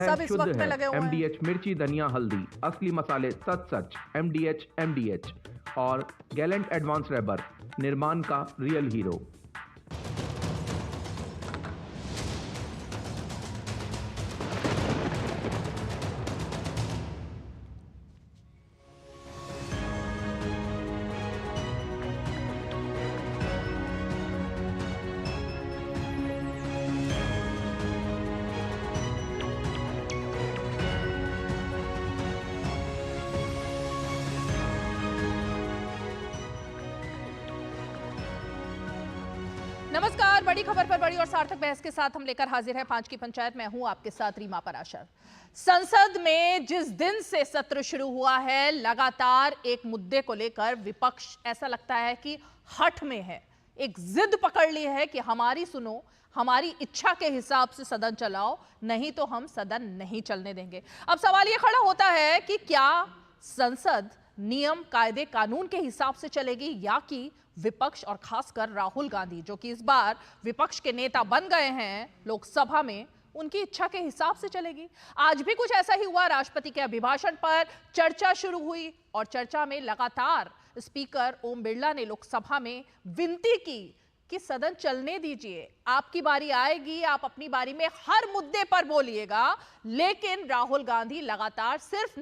सब इस वक्त में लगे हुए हैं। MDH मिर्ची धनिया हल्दी असली मसाले सच MDH और गैलेंट एडवांस रबर निर्माण का रियल हीरो। नमस्कार, बड़ी खबर पर बड़ी और सार्थक बहस के साथ हम लेकर हाजिर हैं 5 की पंचायत। मैं हूं आपके साथ रीमा पराशर। संसद में जिस दिन से सत्र शुरू हुआ है, लगातार एक मुद्दे को लेकर विपक्ष ऐसा लगता है कि हठ में है, एक जिद पकड़ ली है कि हमारी सुनो, हमारी इच्छा के हिसाब से सदन चलाओ, नहीं तो हम सदन नहीं चलने देंगे। अब सवाल यह खड़ा होता है कि क्या संसद नियम कायदे कानून के हिसाब से चलेगी या कि विपक्ष और खासकर राहुल गांधी, जो कि इस बार विपक्ष के नेता बन गए हैं लोकसभा में, उनकी इच्छा के हिसाब से चलेगी। आज भी कुछ ऐसा ही हुआ। राष्ट्रपति के अभिभाषण पर चर्चा शुरू हुई और चर्चा में लगातार स्पीकर ओम बिरला ने लोकसभा में विनती की कि सदन चलने दीजिए, आपकी बारी आएगी, आप अपनी बारी में हर मुद्दे पर बोलिएगा। लेकिन राहुल गांधी लगातार सिर्फ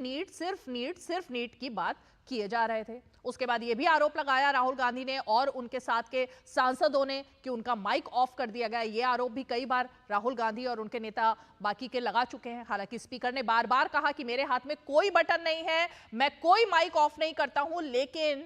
नीट की बात किए जा रहे थे। उसके बाद यह भी आरोप लगाया राहुल गांधी ने और उनके साथ के सांसदों ने कि उनका माइक ऑफ कर दिया गया। यह आरोप भी कई बार राहुल गांधी और उनके नेता बाकी के लगा चुके हैं। हालांकि स्पीकर ने बार बार कहा कि मेरे हाथ में कोई बटन नहीं है, मैं कोई माइक ऑफ नहीं करता हूं। लेकिन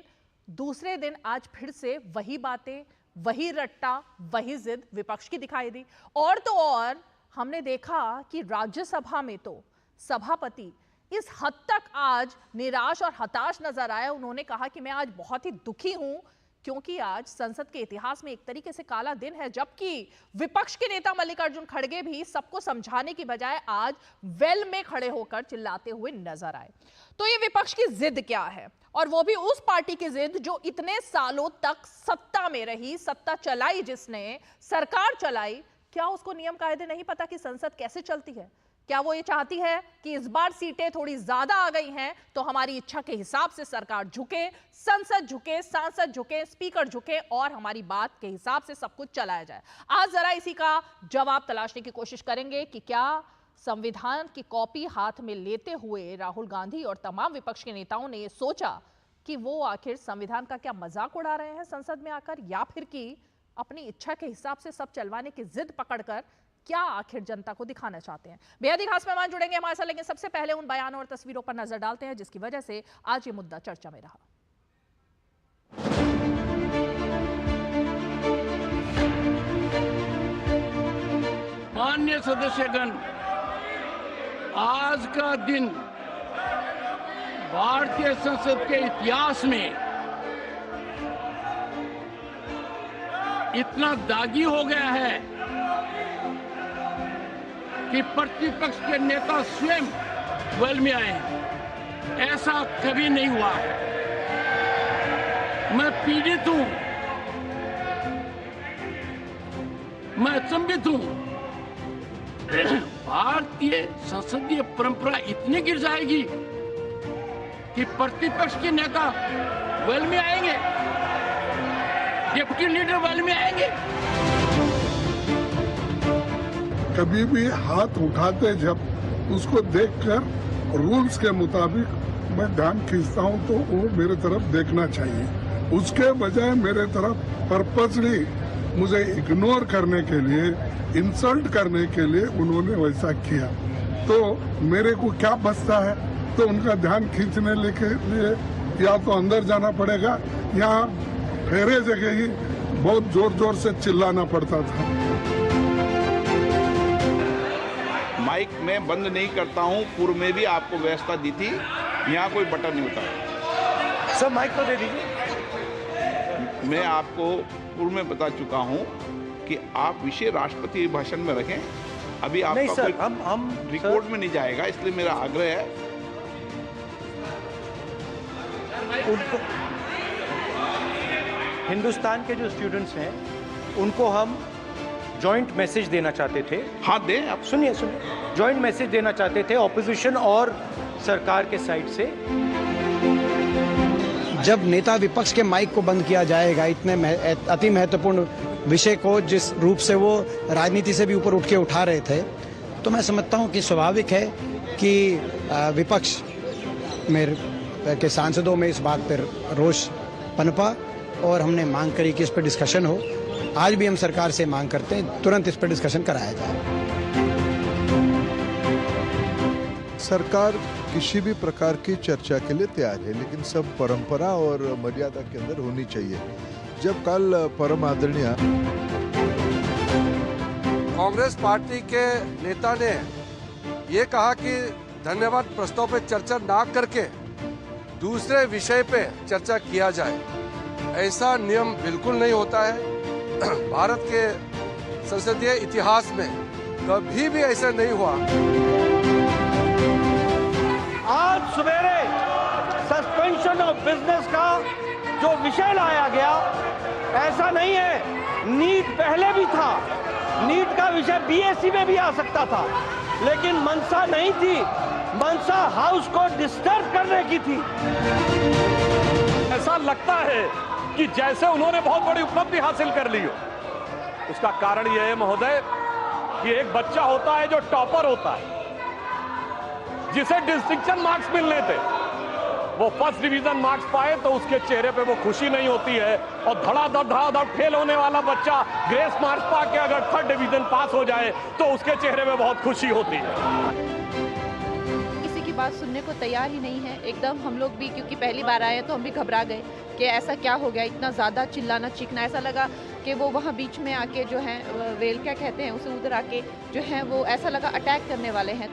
दूसरे दिन आज फिर से वही बातें, वही रट्टा, वही जिद विपक्ष की दिखाई दी। और तो और हमने देखा कि राज्यसभा में तो सभापति इस हद तक आज निराश और हताश नजर आए। उन्होंने कहा कि मैं आज बहुत ही दुखी हूं क्योंकि आज संसद के इतिहास में एक तरीके से काला दिन है। जबकि विपक्ष के नेता मल्लिकार्जुन खड़गे भी सबको समझाने की बजाय आज वेल में खड़े होकर चिल्लाते हुए नजर आए। तो ये विपक्ष की जिद क्या है, और वो भी उस पार्टी की जिद जो इतने सालों तक सत्ता में रही, सत्ता चलाई, जिसने सरकार चलाई। क्या उसको नियम कायदे नहीं पता कि संसद कैसे चलती है? क्या वो ये चाहती है कि इस बार सीटें थोड़ी ज्यादा आ गई हैं तो हमारी इच्छा के हिसाब से सरकार झुके, संसद झुके, सांसद झुके, स्पीकर झुके और हमारी बात के हिसाब से सब कुछ चलाया जाए? आज जरा इसी का जवाब तलाशने की कोशिश करेंगे कि क्या संविधान की कॉपी हाथ में लेते हुए राहुल गांधी और तमाम विपक्ष के नेताओं ने ये सोचा कि वो आखिर संविधान का क्या मजाक उड़ा रहे हैं संसद में आकर, या फिर कि अपनी इच्छा के हिसाब से सब चलवाने की जिद पकड़कर क्या आखिर जनता को दिखाना चाहते हैं? बेहद ही खास मेहमान जुड़ेंगे हमारे साथ, लेकिन सबसे पहले उन बयानों और तस्वीरों पर नजर डालते हैं जिसकी वजह से आज ये मुद्दा चर्चा में रहा। माननीय सदस्यगण, आज का दिन भारतीय संसद के इतिहास में इतना दागी हो गया है कि प्रतिपक्ष के नेता स्वयं वेल में आए हैं। ऐसा कभी नहीं हुआ। मैं पीड़ित हूं, मैं अचंभित हूं। भारतीय संसदीय परंपरा इतनी गिर जाएगी कि प्रतिपक्ष के नेता वेल में आएंगे, डिप्टी लीडर वेल में आएंगे। कभी भी हाथ उठाते जब उसको देखकर रूल्स के मुताबिक मैं ध्यान खींचता हूं तो वो मेरे तरफ देखना चाहिए। उसके बजाय मेरे तरफ पर्पसली मुझे इग्नोर करने के लिए, इंसल्ट करने के लिए उन्होंने वैसा किया। तो मेरे को क्या बचता है? तो उनका ध्यान खींचने के लिए या तो अंदर जाना पड़ेगा या फेरे जगह ही बहुत जोर जोर से चिल्लाना पड़ता था। माइक में बंद नहीं करता हूं। पूर्व में भी आपको व्यवस्था दी थी, यहाँ कोई बटन नहीं होता। सर माइक तो दे दीजिए। मैं आपको पूर्व में बता चुका हूं कि आप विषय राष्ट्रपति भाषण में रखें। अभी आपका नहीं सर, कोई हम रिकॉर्ड में नहीं जाएगा, इसलिए मेरा आग्रह है। उनको हिंदुस्तान के जो स्टूडेंट्स हैं उनको हम जॉइंट मैसेज देना चाहते थे। हाँ दें आप। सुनिए जॉइंट मैसेज देना चाहते थे ऑपोजिशन और सरकार के साइड से। जब नेता विपक्ष के माइक को बंद किया जाएगा इतने अति महत्वपूर्ण विषय को जिस रूप से वो राजनीति से भी ऊपर उठ के उठा रहे थे, तो मैं समझता हूं कि स्वाभाविक है कि विपक्ष में के सांसदों में इस बात पर रोष पनपा और हमने मांग करी कि इस पर डिस्कशन हो। आज भी हम सरकार से मांग करते हैं तुरंत इस पर डिस्कशन कराया जाए। सरकार किसी भी प्रकार की चर्चा के लिए तैयार है, लेकिन सब परंपरा और मर्यादा के अंदर होनी चाहिए। जब कल परम आदरणीय कांग्रेस पार्टी के नेता ने ये कहा कि धन्यवाद प्रस्ताव पे चर्चा ना करके दूसरे विषय पे चर्चा किया जाए, ऐसा नियम बिल्कुल नहीं होता है। भारत के संसदीय इतिहास में कभी भी ऐसा नहीं हुआ। आज सवेरे सस्पेंशन ऑफ बिजनेस का जो विषय लाया गया, ऐसा नहीं है। नीट पहले भी था, नीट का विषय बीएससी में भी आ सकता था, लेकिन मंशा नहीं थी, मंशा हाउस को डिस्टर्ब करने की थी। ऐसा लगता है कि जैसे उन्होंने बहुत बड़ी उपलब्धि हासिल कर ली हो। उसका कारण यह है महोदय कि एक बच्चा होता है जो टॉपर होता है, जिसे डिस्टिंक्शन मार्क्स मिलने थे, वो फर्स्ट डिवीजन मार्क्स पाए तो उसके चेहरे पे वो खुशी नहीं होती है, और धड़ाधड़ फेल होने वाला बच्चा ग्रेस मार्क्स पा के अगर थर्ड डिवीजन पास हो जाए तो उसके चेहरे पे बहुत खुशी होती है। बात सुनने को तैयार ही नहीं है एकदम। हम लोग भी क्योंकि पहली बार आए तो हम भी घबरा गए कि ऐसा क्या हो गया, इतना ज़्यादा चिल्लाना चीखना। ऐसा लगा कि वो वहाँ बीच में आके जो है वेल क्या कहते हैं उसे, उधर आके जो है वो ऐसा लगा अटैक करने वाले हैं।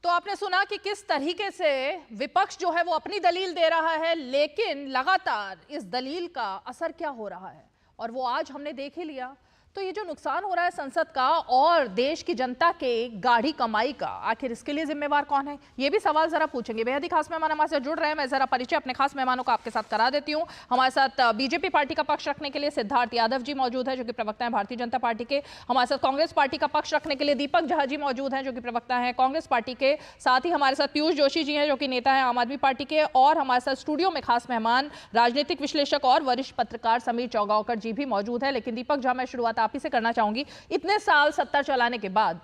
तो आपने सुना कि किस तरीके से विपक्ष जो है वो अपनी दलील दे रहा है, लेकिन लगातार इस दलील का असर क्या हो रहा है और वो आज हमने देख ही लिया। तो ये जो नुकसान हो रहा है संसद का और देश की जनता के गाढ़ी कमाई का, आखिर इसके लिए जिम्मेवार कौन है, ये भी सवाल जरा पूछेंगे। बेहद ही खास मेहमान हमारे साथ जुड़ रहे हैं। मैं जरा परिचय अपने खास मेहमानों का आपके साथ करा देती हूँ। हमारे साथ बीजेपी पार्टी का पक्ष रखने के लिए सिद्धार्थ यादव जी मौजूद है, जो कि प्रवक्ता है भारतीय जनता पार्टी के। हमारे साथ कांग्रेस पार्टी का पक्ष रखने के लिए दीपक झा जी मौजूद हैं, जो कि प्रवक्ता है कांग्रेस पार्टी के। साथ ही हमारे साथ पीयूष जोशी जी हैं, जो कि नेता है आम आदमी पार्टी के। और हमारे साथ स्टूडियो में खास मेहमान राजनीतिक विश्लेषक और वरिष्ठ पत्रकार समीर चौगावकर जी भी मौजूद है। लेकिन दीपक झा, मैं शुरुआत आप ही से करना चाहूंगी। इतने साल सत्ता चलाने के बाद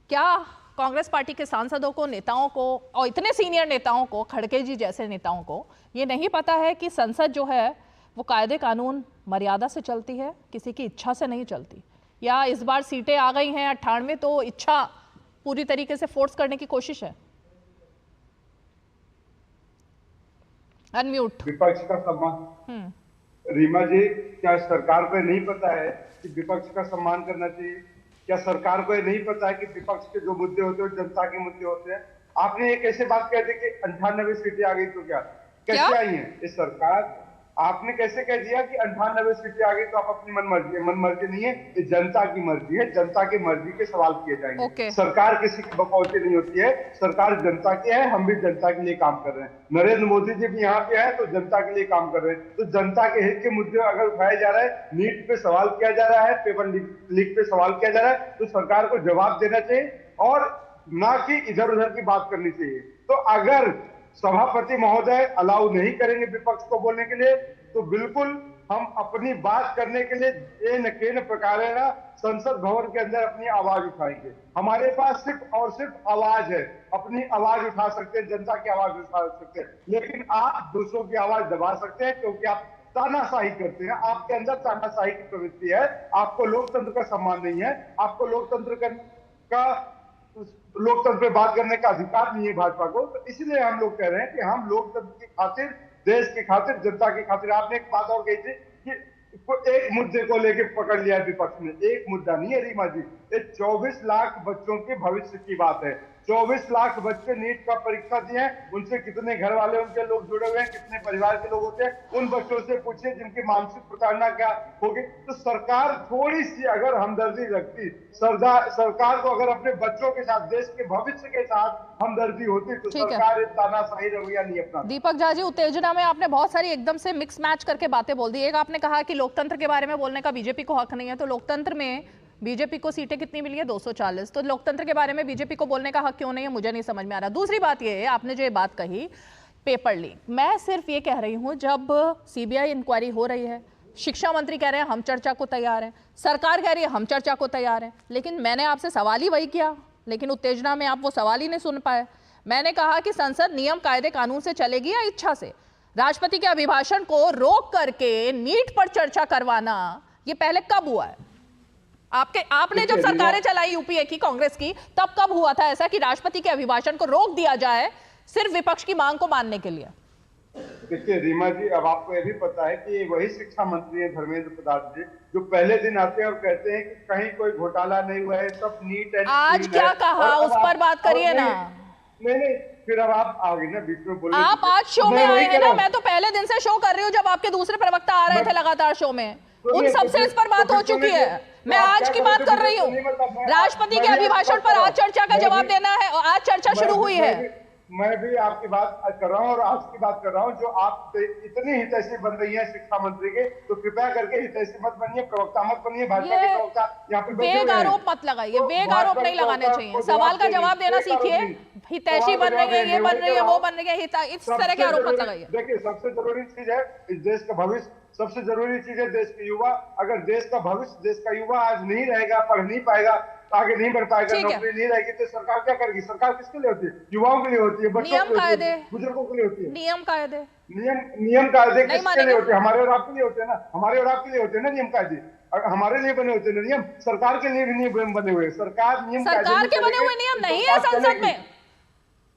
क्या कांग्रेस पार्टी के सांसदों को, नेताओं को, और इतने सीनियर नेताओं को, खड़गे जी जैसे नेताओं को ये नहीं पता है कि संसद जो है वो कायदे कानून मर्यादा से चलती है, किसी की इच्छा से नहीं चलती? या इस बार सीटें आ गई हैं 98, तो इच्छा पूरी तरीके से फोर्स करने की कोशिश है? अनम्यूट। विपक्ष का सम्मान, रीमा जी, क्या सरकार को नहीं पता है कि विपक्ष का सम्मान करना चाहिए? क्या सरकार को नहीं पता है कि विपक्ष के जो मुद्दे होते हैं जनता के मुद्दे होते हैं? आपने एक ऐसे बात कह दी कि 98 सीटें आ गई, तो क्या कैसे आई हैं? इस सरकार आपने कैसे कह दिया कि 98 सीटें आ गई तो आप अपनी मनमर्जी नहीं है, ये जनता की मर्जी है, जनता की मर्जी के सवाल किए जाएंगे। सरकार किसी की बकौती नहीं होती है, सरकार जनता की है, हम भी जनता के लिए काम कर रहे हैं। नरेंद्र मोदी जी भी यहाँ पे है तो जनता के लिए काम कर रहे हैं। तो जनता के हित के मुद्दे अगर उठाए जा रहे हैं, नीट पे सवाल किया जा रहा है, पेपर लीक पे सवाल किया जा रहा है, तो सरकार को जवाब देना चाहिए और ना कि इधर उधर की बात करनी चाहिए। तो अगर सभापति महोदय अलाउ नहीं करेंगे विपक्ष को बोलने के लिए, तो बिल्कुल हम अपनी बात करने के लिए न केन प्रकारेण संसद भवन के अंदर अपनी आवाज उठाएंगे। हमारे पास सिर्फ और सिर्फ आवाज है, अपनी आवाज उठा सकते हैं, जनता की आवाज उठा सकते हैं, लेकिन आप दूसरों की आवाज दबा सकते हैं क्योंकि आप तानाशाही करते हैं। आपके अंदर तानाशाही की प्रवृत्ति है, आपको लोकतंत्र का सम्मान नहीं है, आपको लोकतंत्र पे बात करने का अधिकार नहीं है भाजपा को। तो इसलिए हम लोग कह रहे हैं कि हम लोकतंत्र की खातिर, देश की खातिर, जनता की खातिर। आपने एक बात और कही थी कि एक मुद्दे को लेके पकड़ लिया विपक्ष ने। एक मुद्दा नहीं है रीमा जी, ये 24 लाख बच्चों के भविष्य की बात है। 24 लाख बच्चे नीट का परीक्षा दिए हैं, उनसे कितने घर वाले उनके लोग जुड़े हुए हैं, कितने परिवार के लोग होते हैं, उन बच्चों से पूछिए जिनकी मानसिक प्रताड़ना क्या होगी। तो सरकार थोड़ी सी अगर हमदर्दी रखती, सरकार को अगर अपने बच्चों के साथ, देश के भविष्य के साथ हमदर्दी होती तो ठीक है। सरकार ये तानाशाही रवैया नहीं अपना। दीपक झा जी, उत्तेजना में आपने बहुत सारी एकदम से मिक्स मैच करके बातें बोल दी। एक आपने कहा कि लोकतंत्र के बारे में बोलने का बीजेपी को हक नहीं है, तो लोकतंत्र में बीजेपी को सीटें कितनी मिली है? 240। तो लोकतंत्र के बारे में बीजेपी को बोलने का हक क्यों नहीं है, मुझे नहीं समझ में आ रहा। दूसरी बात यह है, आपने जो ये बात कही पेपर लीक, मैं सिर्फ ये कह रही हूं, जब सीबीआई इंक्वायरी हो रही है, शिक्षा मंत्री कह रहे हैं हम चर्चा को तैयार हैं, सरकार कह रही है हम चर्चा को तैयार हैं, लेकिन मैंने आपसे सवाल ही वही किया, लेकिन उत्तेजना में आप वो सवाल ही नहीं सुन पाए। मैंने कहा कि संसद नियम कायदे कानून से चलेगी या इच्छा से? राष्ट्रपति के अभिभाषण को रोक करके नीट पर चर्चा करवाना ये पहले कब हुआ है? आपने जब सरकारें चलाई यूपीए की, कांग्रेस की, तब कब हुआ था ऐसा कि राष्ट्रपति के अभिभाषण को रोक दिया जाए सिर्फ विपक्ष की मांग को मानने के लिए? देखिए रीमा जी, अब आपको ये भी पता है कि वही शिक्षा मंत्री है धर्मेंद्र प्रधान जी, जो पहले दिन आते हैं और कहते हैं कि कहीं कोई घोटाला नहीं हुआ है, सब नीट एंड आज क्या कहा उस पर बात करिए ना। नहीं, फिर अब आप आओगे ना बीच में बोलने। आप आज शो में आए हैं ना, मैं तो पहले दिन से शो कर रही हूँ, जब आपके दूसरे प्रवक्ता आ रहे थे लगातार शो में, उन सबसे इस पर बात हो चुकी है। मैं आज की बात कर रही हूँ, राष्ट्रपति के अभिभाषण पर आज चर्चा का जवाब देना है और आज चर्चा शुरू हुई है। मैं भी आपकी बात कर रहा हूँ और आज की बात कर रहा हूँ, जो आप इतनी हितैषी बन रही है शिक्षा मंत्री के, तो कृपया करके हितैषी मत बनिए, प्रवक्ता मत बनिए, भाजपा के प्रवक्ता यहाँ पे वेग आरोप मत लगाइए, वेग आरोप नहीं लगाने चाहिए, सवाल का जवाब देना सीखिए। हितैषी बन रही है, ये बन रही है, वो बन रही है, इस तरह के आरोप मत लगाइए। देखिए, सबसे जरूरी चीज है इस देश का भविष्य, सबसे जरूरी चीज है देश के युवा। अगर देश का भविष्य, देश का युवा आज नहीं रहेगा, पढ़ नहीं पाएगा, आगे नहीं बढ़ पाएगा, नौकरी नहीं रहेगी, तो सरकार क्या करेगी? सरकार किसके लिए होती है? युवाओं के लिए होती है, बच्चों के लिए होती है, बुजुर्गों के लिए होती है। नियम कायदे किसके लिए होते हैं? हमारे और आपके लिए होते हैं ना, हमारे और आपके लिए होते हैं ना नियम कायदे। हमारे लिए बने होते हैं नियम, सरकार के लिए भी नियम बने हुए। सरकार के बने हुए नियम नहीं है संसद में।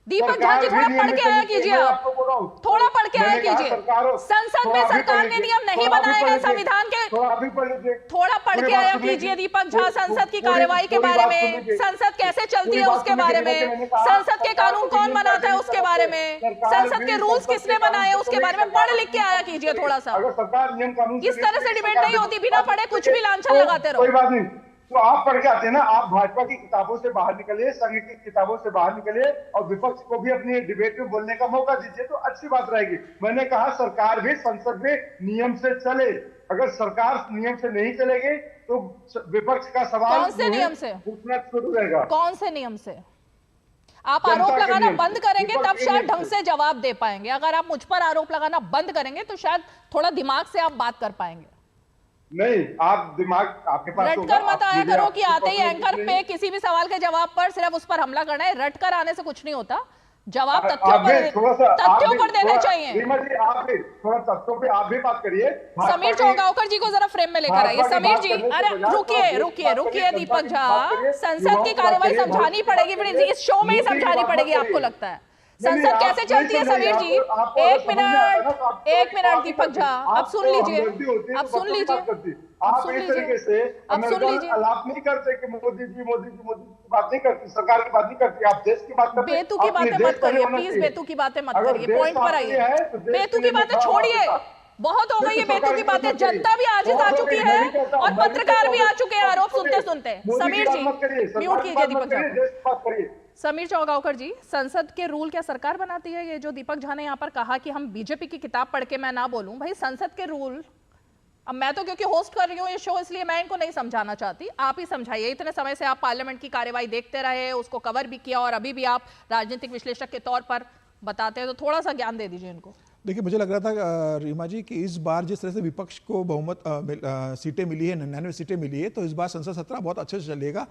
दीपक झा जी, थोड़ा पढ़ के आया कीजिए, आप थोड़ा पढ़ के आया कीजिए। संसद में सरकार ने नियम नहीं बनाए हैं संविधान के, थोड़ा पढ़ के आया कीजिए दीपक झा। संसद की कार्यवाही के बारे में, संसद कैसे चलती है उसके बारे में, संसद के कानून कौन बनाता है उसके बारे में, संसद के रूल्स किसने बनाए उसके बारे में पढ़ लिख के आया कीजिए थोड़ा सा। अगर सरकार नियम कानून, इस तरह से डिबेट नहीं होती, बिना पढ़े कुछ भी लांछन लगाते रहो। कोई बात नहीं, तो आप पढ़ के आते हैं ना, आप भाजपा की किताबों से बाहर निकलिए, संघ की किताबों से बाहर निकलिए और विपक्ष को भी अपनी डिबेट में बोलने का मौका दीजिए, तो अच्छी बात रहेगी। मैंने कहा सरकार भी संसद में नियम से चले, अगर सरकार नियम से नहीं चलेगी तो विपक्ष का सवाल कौन से नियम से पूछना शुरू रहेगा। कौन से नियम से? आप आरोप लगाना बंद करेंगे तब शायद ढंग से जवाब दे पाएंगे। अगर आप मुझ पर आरोप लगाना बंद करेंगे तो शायद थोड़ा दिमाग से आप बात कर पाएंगे। नहीं, आप दिमाग आपके पास रटकर मत आया करो कि आते ही एंकर पे किसी भी सवाल के जवाब पर सिर्फ उस पर हमला करना है। रटकर आने से कुछ नहीं होता, जवाब तथ्यों पर देने चाहिए। आप भी थोड़ा तथ्यों पे आप भी बात करिए। समीर चौगांवकर जी को जरा फ्रेम में लेकर आइए। समीर जी, अरे रुकिए दीपक झा, संसद की कार्यवाही समझानी पड़ेगी, फिर इस शो में ही समझानी पड़ेगी आपको लगता है? संसद कैसे चलती है समीर जी? एक मिनट दीपक झा, अब सुन लीजिए। आप इस तरीके से आलाप नहीं करते कि मोदी जी की बात नहीं करती, सरकार की बात नहीं करती, आप देश की बात करते। बेतु की बातें मत करिए प्लीज, बेतु की बातें मत करिए, पॉइंट पर आइए। बेतु की बातें छोड़िए, बहुत हो गई है बेतु की बातें। जनता भी आजिज आ चुकी है और पत्रकार भी आ चुके हैं आरोप सुनते सुनते। समीर जी म्यूट कीजिए दीपक झा। समीर चौगांवकर जी, संसद के रूल क्या सरकार बनाती है? ये जो दीपक झा ने यहाँ पर कहा कि हम बीजेपी की किताब पढ़ के मैं ना बोलूं, भाई संसद के रूल, अब मैं तो क्योंकि होस्ट कर रही हूँ ये शो इसलिए मैं इनको नहीं समझाना चाहती, आप ही समझाइए। इतने समय से आप पार्लियामेंट की कार्यवाही देखते रहे, उसको कवर भी किया और अभी भी आप राजनीतिक विश्लेषक के तौर पर बताते हैं, तो थोड़ा सा ज्ञान दे दीजिए इनको। देखिए, मुझे लग रहा था रीमा जी कि इस बार जिस तरह से विपक्ष को बहुमत सीटें मिली है, 99 सीटें मिली है, तो इस बार संसद सत्र बहुत अच्छे से चलेगा।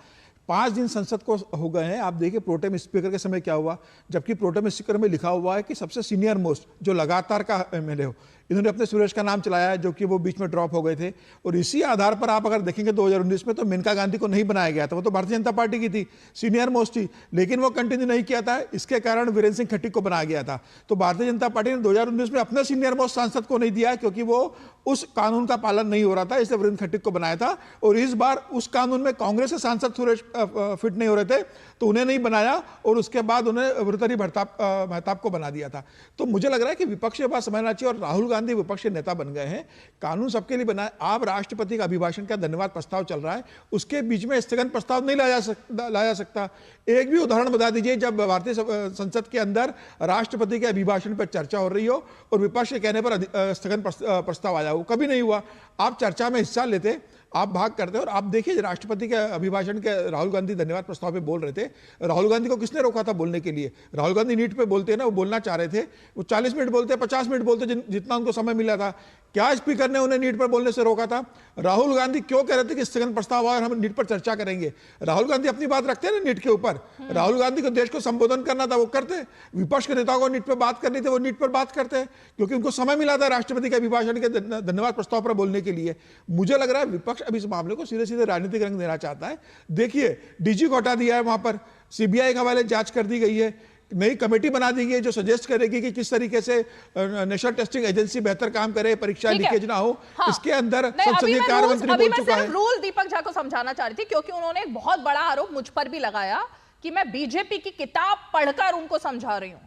5 दिन संसद को हो गए हैं, आप देखिए प्रोटेम स्पीकर के समय क्या हुआ, जबकि प्रोटेम स्पीकर में लिखा हुआ है कि सबसे सीनियर मोस्ट जो लगातार का एमएलए हो, इन्होंने अपने सुरेश का नाम चलाया है, जो कि वो बीच में ड्रॉप हो गए थे। और इसी आधार पर आप अगर देखेंगे 2019 में तो मेनका गांधी को नहीं बनाया गया था, वो तो भारतीय जनता पार्टी की थी, सीनियर मोस्ट थी, लेकिन वो कंटिन्यू नहीं किया था, इसके कारण वीरेंद्र सिंह खट्टी को बनाया गया था। तो भारतीय जनता पार्टी ने 2019 में अपने सीनियर मोस्ट सांसद को नहीं दिया, क्योंकि वो उस कानून का पालन नहीं हो रहा था, इसलिए वरिंद्र खट्टिक को बनाया था। और इस बार उस कानून में कांग्रेस के सांसद सुरेश फिट नहीं हो रहे थे तो उन्हें नहीं बनाया और उसके बाद उन्हें भर्तृहरि महताब को बना दिया था। तो मुझे लग रहा है कि विपक्ष के पास समझना चाहिए, और राहुल गांधी विपक्ष के नेता बन गए हैं, कानून सबके लिए बना है। आप राष्ट्रपति का अभिभाषण का धन्यवाद प्रस्ताव चल रहा है, उसके बीच में स्थगन प्रस्ताव नहीं लाया जा सकता। एक भी उदाहरण बता दीजिए जब भारतीय संसद के अंदर राष्ट्रपति के अभिभाषण पर चर्चा हो रही हो और विपक्ष के कहने पर स्थगन प्रस्ताव आया हो, कभी नहीं हुआ। आप चर्चा में हिस्सा लेते, आप भाग करते, और आप देखिए राष्ट्रपति के अभिभाषण के राहुल गांधी धन्यवाद प्रस्ताव पे बोल रहे थे। राहुल गांधी को किसने रोका था बोलने के लिए? राहुल गांधी नीट पे बोलते हैं ना, वो बोलना चाह रहे थे, वो 40 मिनट बोलते, 50 मिनट बोलते, जितना उनको समय मिला था। क्या स्पीकर ने उन्हें नीट पर बोलने से रोका था? राहुल गांधी क्यों कह रहे थे कि स्थगन प्रस्ताव आया और हम नीट पर चर्चा करेंगे? राहुल गांधी अपनी बात रखते हैं ना नीट के ऊपर। राहुल गांधी को देश को संबोधन करना था, वो करते। विपक्ष के नेताओं को नीट पर बात करनी थी, वो नीट पर बात करते, क्योंकि उनको समय मिला था राष्ट्रपति के अभिभाषण के धन्यवाद प्रस्ताव पर बोलने के लिए। मुझे लग रहा है विपक्ष अब इस मामले को सीधे सीधे राजनीतिक रंग देना चाहता है। देखिए, डीजी को हटा दिया है, वहां पर सीबीआई के हवाले जांच कर दी गई है, नई कमेटी बना दी गई है जो सजेस्ट करेगी कि किस तरीके से नेशनल टेस्टिंग एजेंसी बेहतर काम करे, परीक्षा लीकेज ना हो। हाँ। इसके अंदर संसदीय कार्य मंत्री बोल चुका है। रूल दीपक झा को समझाना चाह रही थी, क्योंकि उन्होंने एक बहुत बड़ा आरोप मुझ पर भी लगाया कि मैं बीजेपी की किताब पढ़कर उनको समझा रही हूँ।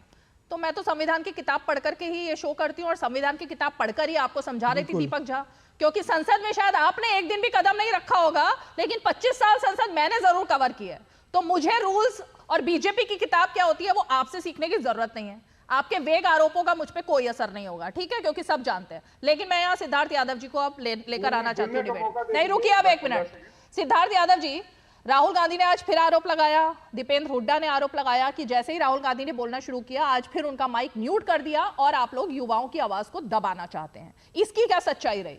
तो मैं तो संविधान की किताब पढ़कर के ही ये शो करती हूँ, और संविधान की किताब पढ़कर ही आपको समझा रही थी दीपक झा, क्योंकि संसद में शायद आपने एक दिन भी कदम नहीं रखा होगा, लेकिन 25 साल संसद मैंने जरूर कवर की है। तो मुझे रूल्स और बीजेपी की किताब क्या होती है वो आपसे सीखने की जरूरत नहीं है। आपके वेग आरोपों का मुझ पे कोई असर नहीं होगा, ठीक है, क्योंकि सब जानते हैं। लेकिन मैं यहाँ सिद्धार्थ यादव जी को अब लेकर आना चाहती हूँ डिबेट। नहीं, रुकिए अब एक मिनट। सिद्धार्थ यादव जी, राहुल गांधी ने आज फिर आरोप लगाया, दीपेंद्र हुड्डा ने आरोप लगाया कि जैसे ही राहुल गांधी ने बोलना शुरू किया आज फिर उनका माइक म्यूट कर दिया और आप लोग युवाओं की आवाज को दबाना चाहते हैं। इसकी क्या सच्चाई रही?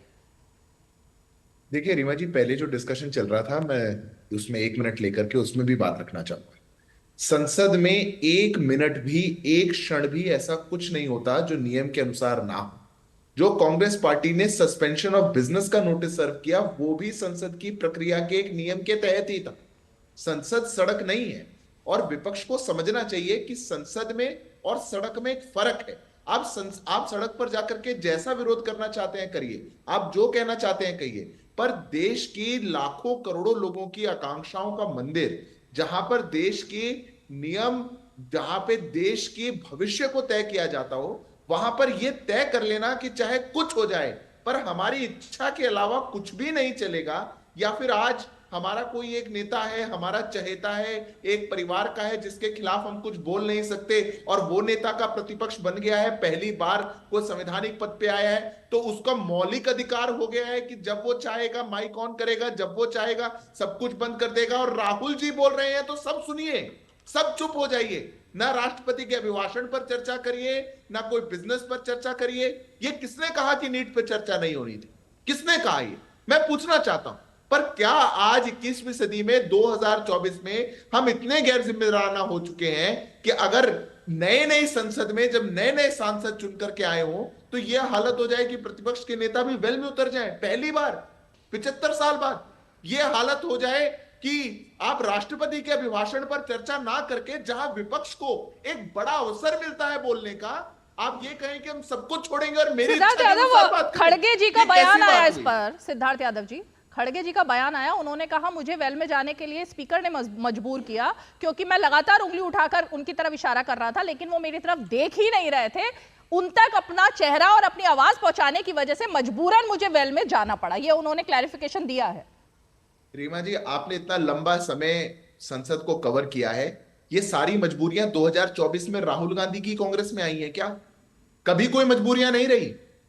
देखिए रीमा जी, पहले जो डिस्कशन चल रहा था मैं उसमें 1 मिनट लेकर के उसमें भी बात रखना चाहूंगा। संसद में 1 मिनट भी, 1 क्षण भी ऐसा कुछ नहीं होता जो नियम के अनुसार ना हो। जो कांग्रेस पार्टी ने सस्पेंशन ऑफ बिजनेस का नोटिस सर्व किया वो भी संसद की प्रक्रिया के एक नियम के तहत ही था। संसद सड़क नहीं है, और विपक्ष को समझना चाहिए कि संसद में और सड़क में एक फर्क है। आप सड़क पर जाकर के जैसा विरोध करना चाहते हैं करिए, आप जो कहना चाहते हैं कहिए, पर देश की लाखों करोड़ों लोगों की आकांक्षाओं का मंदिर, जहां पर देश के नियम, जहां पे देश के भविष्य को तय किया जाता हो, वहां पर यह तय कर लेना कि चाहे कुछ हो जाए पर हमारी इच्छा के अलावा कुछ भी नहीं चलेगा, या फिर आज हमारा कोई एक नेता है, हमारा चहेता है, एक परिवार का है जिसके खिलाफ हम कुछ बोल नहीं सकते और वो नेता का प्रतिपक्ष बन गया है, पहली बार वो संवैधानिक पद पे आया है, तो उसका मौलिक अधिकार हो गया है कि जब वो चाहेगा माइक ऑन करेगा, जब वो चाहेगा सब कुछ बंद कर देगा। और राहुल जी बोल रहे हैं तो सब सुनिए, सब चुप हो जाइए, ना राष्ट्रपति के अभिभाषण पर चर्चा करिए, ना कोई बिजनेस पर चर्चा करिए। ये किसने कहा कि नीट पर चर्चा नहीं होनी थी? किसने कहा? ये मैं पूछना चाहता हूं। पर क्या आज 21वीं सदी में 2024 में हम इतने गैर जिम्मेदाराना हो चुके हैं कि अगर नए संसद में जब नए सांसद चुन करके आए हो तो यह हालत हो जाए कि प्रतिपक्ष के नेता भी वेल में उतर जाए? पहली बार 75 साल बाद यह हालत हो जाए कि आप राष्ट्रपति के अभिभाषण पर चर्चा ना करके, जहां विपक्ष को एक बड़ा अवसर मिलता है बोलने का, आप ये कहें कि हम सब कुछ छोड़ेंगे और मेरी खड़गे जी का बयान आया इस पर। सिद्धार्थ यादव जी, खड़गे जी का बयान आया, उन्होंने कहा मुझे वेल में जाने के लिए स्पीकर ने मजबूर किया क्योंकि मैं लगातार उंगली उठाकर उनकी तरफ इशारा कर रहा था, लेकिन वो मेरी तरफ देख ही नहीं रहे थे। उन तक अपना चेहरा और अपनी आवाज पहुंचाने की वजह से मजबूरन मुझे वेल में जाना पड़ा, ये उन्होंने क्लैरिफिकेशन दिया है। रीमा जी, आपने इतना लंबा समय संसद को कवर किया है, ये सारी मजबूरियां 2024 में राहुल गांधी की कांग्रेस में आई है क्या? कभी कोई मजबूरियां नहीं रही।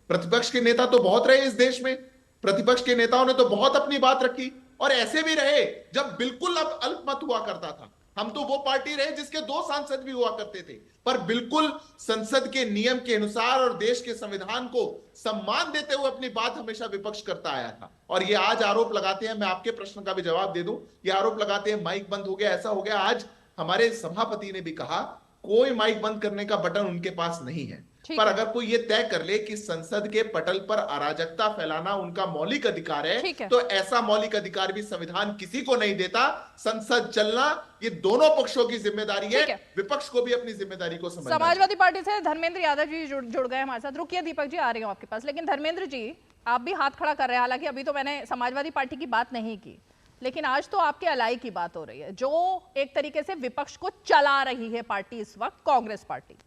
प्रतिपक्ष के नेता तो बहुत रहे इस देश में, प्रतिपक्ष के नेताओं ने तो बहुत अपनी बात रखी, और ऐसे भी रहे जब बिल्कुल अब अल्पमत हुआ करता था। हम तो वो पार्टी रहे जिसके 2 सांसद भी हुआ करते थे, पर बिल्कुल संसद के नियम के अनुसार और देश के संविधान को सम्मान देते हुए अपनी बात हमेशा विपक्ष करता आया था। और ये आज आरोप लगाते हैं, मैं आपके प्रश्न का भी जवाब दे दूं, ये आरोप लगाते हैं माइक बंद हो गया, ऐसा हो गया। आज हमारे सभापति ने भी कहा कोई माइक बंद करने का बटन उनके पास नहीं है, पर अगर कोई ये तय कर ले कि संसद के पटल पर अराजकता फैलाना उनका मौलिक अधिकार है, तो ऐसा मौलिक अधिकार भी संविधान किसी को नहीं देता। संसद चलना ये दोनों पक्षों की जिम्मेदारी है, विपक्ष को भी अपनी जिम्मेदारी को समझना। समाजवादी पार्टी से धर्मेंद्र यादव जी जुड़ गए हमारे साथ। रुकिए दीपक जी, आ रही हूं आपके पास। लेकिन धर्मेंद्र जी, आप भी हाथ खड़ा कर रहे हैं, हालांकि अभी तो मैंने समाजवादी पार्टी की बात नहीं की, लेकिन आज तो आपके अलाई की बात हो रही है, जो एक तरीके से विपक्ष को चला रही है पार्टी इस वक्त, कांग्रेस पार्टी।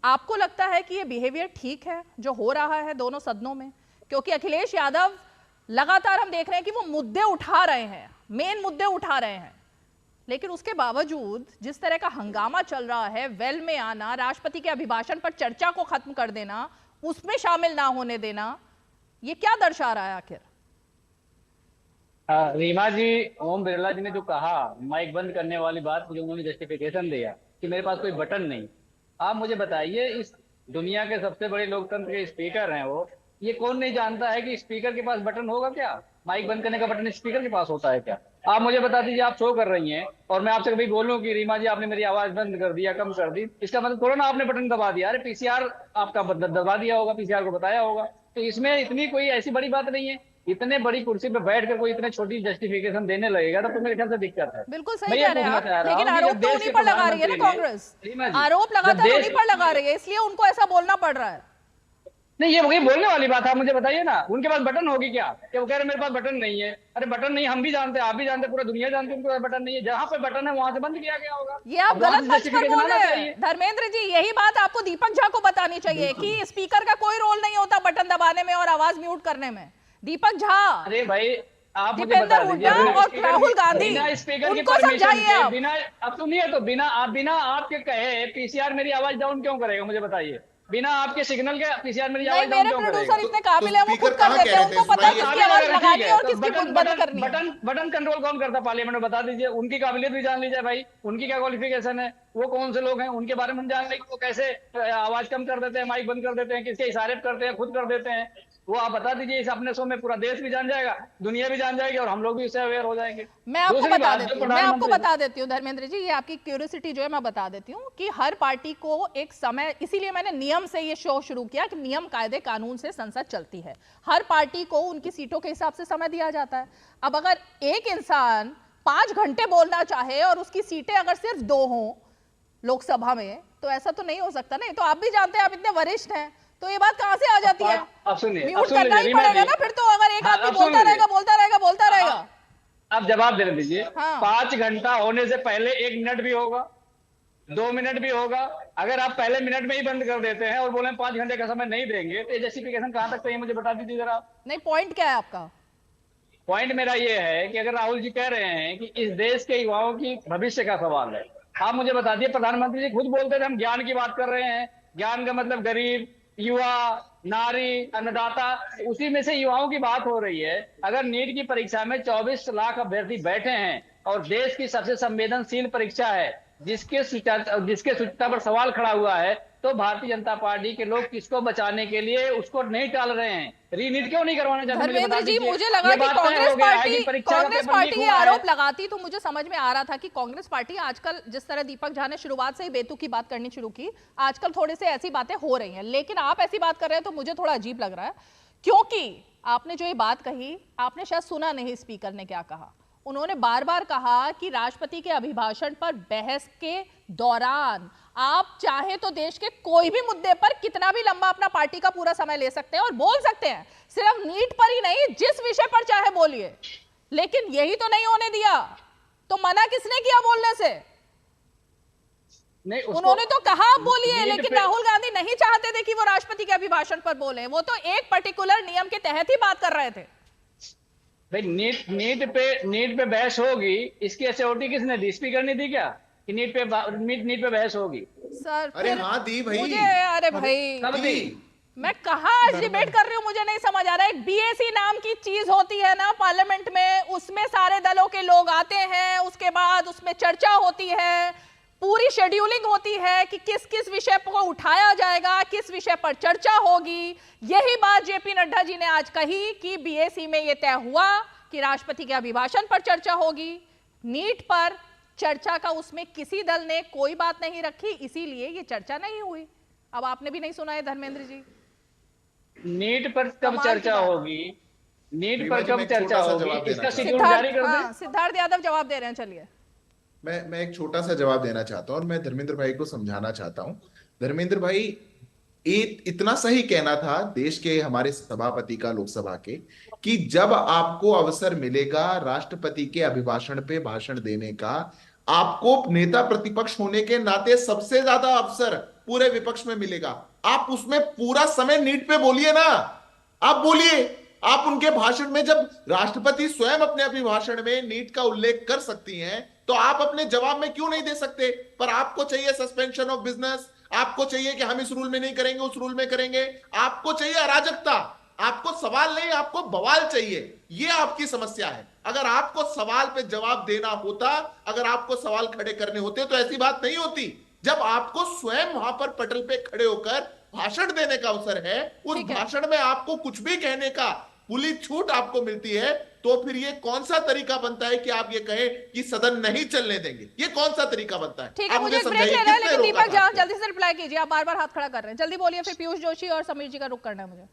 आपको लगता है कि ये बिहेवियर ठीक है जो हो रहा है दोनों सदनों में? क्योंकि अखिलेश यादव लगातार हम देख रहे हैं कि वो मुद्दे उठा रहे हैं, मेन मुद्दे उठा रहे हैं, लेकिन उसके बावजूद जिस तरह का हंगामा चल रहा है, वेल में आना, राष्ट्रपति के अभिभाषण पर चर्चा को खत्म कर देना, उसमें शामिल ना होने देना, ये क्या दर्शा रहा है आखिर? रीमा जी, ओम बिरला जी ने जो कहा माइक बंद करने वाली बात, मुझे उन्होंने जस्टिफिकेशन दिया कि मेरे पास कोई बटन नहीं। आप मुझे बताइए, इस दुनिया के सबसे बड़े लोकतंत्र के स्पीकर हैं वो, ये कौन नहीं जानता है कि स्पीकर के पास बटन होगा क्या? माइक बंद करने का बटन स्पीकर के पास होता है क्या? आप मुझे बता दीजिए, आप शो कर रही हैं और मैं आपसे कभी बोलूं कि रीमा जी आपने मेरी आवाज बंद कर दी या कम कर दी, इसका मतलब थोड़ा ना आपने बटन दबा दिया। अरे पीसीआर आपका दबा दिया होगा, पीसीआर को बताया होगा। तो इसमें इतनी कोई ऐसी बड़ी बात नहीं है। इतने बड़ी कुर्सी पे बैठकर कोई इतने छोटी जस्टिफिकेशन देने लगेगा तो मेरे ख्याल से दिक्कत है। बिल्कुल सही कह रहे हैं आप, लेकिन आरोप तो उन्हीं पर लगा रही है ना कांग्रेस, आरोप लगातार उन्हीं पर लगा रही है, इसलिए उनको ऐसा बोलना पड़ रहा है। नहीं, ये बोलने वाली बात है। आप मुझे बताइए ना, उनके पास बटन होगी क्या? वो कह रहे मेरे पास बटन नहीं है। अरे बटन नहीं, हम भी जानते हैं, आप भी जानते हैं, पूरा दुनिया जानती है उनके पास बटन नहीं है। जहां पे बटन है वहां से बंद किया गया होगा। ये आप गलत पक्ष पर बोल रहे हैं धर्मेंद्र जी। यही बात आपको दीपक झा को बतानी चाहिए कि स्पीकर का कोई रोल नहीं होता बटन दबाने में और आवाज म्यूट करने में। दीपक झा, अरे भाई आप दीपेंद्र हुड्डा और राहुल गांधी, उनको समझाइए आप। बिना, अब सुनिए तो, बिना आपके कहे पीसीआर मेरी आवाज डाउन क्यों करेगा? मुझे बताइए, बिना आपके सिग्नल के पीसीआर मेरी आवाज डाउन क्यों करेगा? मेरे प्रोड्यूसर इतने काबिल है, वो खुद कर देते हैं, उनको पता है किसकी आवाज लगानी है और किसकी बंद करनी है। बटन कंट्रोल कौन करता है पार्लियामेंट में? बता दीजिए। उनकी काबिलियत भी जान लीजिए भाई, उनकी क्या क्वालिफिकेशन है, वो कौन से लोग हैं, उनके बारे में हम जान लेंगे। वो कैसे आवाज कम कर देते हैं, माइक बंद कर देते हैं, किसके इशारे करते हैं, खुद कर देते हैं, वो आप बता दीजिए। इस अपने शो में पूरा देश भी जान जाएगा, दुनिया भी जान जाएगी और हम लोग भी इससे अवेयर हो जाएंगे। मैं आपको बता देती हूँ धर्मेंद्र जी, ये आपकी क्यूरियोसिटी जो है मैं बता देती हूँ कि हर पार्टी को एक समय, इसीलिए मैंने नियम से ये शो शुरू किया कि नियम कायदे कानून से संसद चलती है। हर पार्टी को उनकी सीटों के हिसाब से समय दिया जाता है। अब अगर एक इंसान 5 घंटे बोलना चाहे और उसकी सीटें अगर सिर्फ 2 हों लोकसभा में, तो ऐसा तो नहीं हो सकता। नहीं तो आप भी जानते हैं, आप इतने वरिष्ठ हैं, तो ये बात कहाँ से आ जाती है? म्यूट करना ही पड़ेगा ना फिर तो, अगर एक आदमी बोलता रहेगा। आप जवाब दे दीजिए। 5 घंटा होने से पहले 1 मिनट भी होगा, 2 मिनट भी होगा। अगर आप पहले मिनट में ही बंद कर देते हैं और बोले 5 घंटे का समय नहीं देंगे, तो ये जस्टिफिकेशन कहाँ तक चाहिए मुझे बता दीजिए जरा। नहीं, पॉइंट क्या है आपका? पॉइंट मेरा ये है कि अगर राहुल जी कह रहे हैं कि इस देश के युवाओं की भविष्य का सवाल है, आप मुझे बता दिए, प्रधानमंत्री जी खुद बोलते थे हम ज्ञान की बात कर रहे हैं, ज्ञान का मतलब गरीब, युवा, नारी, अन्नदाता, उसी में से युवाओं की बात हो रही है। अगर नीट की परीक्षा में 24 लाख अभ्यर्थी बैठे हैं और देश की सबसे संवेदनशील परीक्षा है, जिसके शुचिता पर सवाल खड़ा हुआ है, तो भारतीय जनता पार्टी के लोग किसको बचाने के लिए उसको नहीं टाल रहे हैं? रीनीट क्यों नहीं करवाना चाहते? धर्मेंद्र जी, मुझे लगा कि कांग्रेस पार्टी ये आरोप लगाती तो मुझे समझ में आ रहा था कि कांग्रेस पार्टी आजकल, जिस तरह दीपक झा ने शुरुआत से ही बेतु की बात करनी शुरू की, आजकल थोड़े से ऐसी बातें हो रही हैं। लेकिन आप ऐसी बात कर रहे हैं तो मुझे थोड़ा अजीब लग रहा है, क्योंकि आपने जो ये बात कही, आपने शायद सुना नहीं स्पीकर ने क्या कहा। उन्होंने बार बार कहा कि राष्ट्रपति के अभिभाषण पर बहस के दौरान आप चाहे तो देश के कोई भी मुद्दे पर कितना भी लंबा अपना पार्टी का पूरा समय ले सकते हैं और बोल सकते हैं, सिर्फ नीट पर ही नहीं, जिस विषय पर चाहे बोलिए। लेकिन यही तो नहीं होने दिया, तो मना किसने किया बोलने से? नहीं, उन्होंने तो कहा आप बोलिए, लेकिन राहुल गांधी नहीं चाहते थे कि वो राष्ट्रपति के अभिभाषण पर बोले। वो तो एक पर्टिकुलर नियम के तहत ही बात कर रहे थे। भाई नीट पे बहस होगी, इसकी एसओटी किसने दी? स्पीकर ने दी क्या कि नीट पे बहस होगी? सर अरे हाँ दी भाई, मुझे, अरे भाई मैं कहाँ आज डिबेट कर रही हूँ, मुझे नहीं समझ आ रहा है। एक बीएसी नाम की चीज होती है ना पार्लियामेंट में, उसमें सारे दलों के लोग आते हैं, उसके बाद उसमें चर्चा होती है, पूरी शेड्यूलिंग होती है कि किस किस विषय को उठाया जाएगा, किस विषय पर चर्चा होगी। यही बात जेपी नड्डा जी ने आज कही कि बीएसी में यह तय हुआ कि राष्ट्रपति के अभिभाषण पर चर्चा होगी। नीट पर चर्चा का उसमें किसी दल ने कोई बात नहीं रखी, इसीलिए ये चर्चा नहीं हुई। अब आपने भी नहीं सुना है धर्मेंद्र जी? नीट पर कब चर्चा होगी? नीट पर कब चर्चा होगी? इसका शेड्यूल जारी कर दें। सिद्धार्थ यादव जवाब दे रहे हैं, चलिए। मैं एक छोटा सा जवाब देना चाहता हूं और मैं धर्मेंद्र भाई को समझाना चाहता हूं। धर्मेंद्र भाई, इतना सही कहना था देश के हमारे सभापति का, लोकसभा के, कि जब आपको अवसर मिलेगा राष्ट्रपति के अभिभाषण पे भाषण देने का, आपको नेता प्रतिपक्ष होने के नाते सबसे ज्यादा अवसर पूरे विपक्ष में मिलेगा। आप उसमें पूरा समय नीट पे बोलिए ना, आप बोलिए। आप उनके भाषण में, जब राष्ट्रपति स्वयं अपने अभिभाषण में नीट का उल्लेख कर सकती हैं, तो आप अपने जवाब में क्यों नहीं दे सकते? पर आपको चाहिए सस्पेंशन ऑफ बिजनेस, आपको चाहिए कि हम इस रूल में नहीं करेंगे, उस रूल में करेंगे, आपको चाहिए अराजकता, आपको सवाल नहीं, आपको बवाल चाहिए। ये आपकी समस्या है। अगर आपको सवाल पे जवाब देना होता, अगर आपको सवाल खड़े करने होते, तो ऐसी बात नहीं होती। जब आपको स्वयं वहां पर पटल पे खड़े होकर भाषण देने का अवसर है, उस भाषण में आपको कुछ भी कहने का पूरी छूट आपको मिलती है, तो फिर ये कौन सा तरीका बनता है कि आप ये कहें कि सदन नहीं चलने देंगे? ये कौन सा तरीका बनता है? ठीक है, मुझे ब्रेक लेना है, लेकिन दीपक जहां जल्दी से रिप्लाई कीजिए, आप बार-बार हाथ खड़ा कर रहे हैं, जल्दी बोलिए, फिर पीयूष जोशी और समीर जी का रुख करना है मुझे।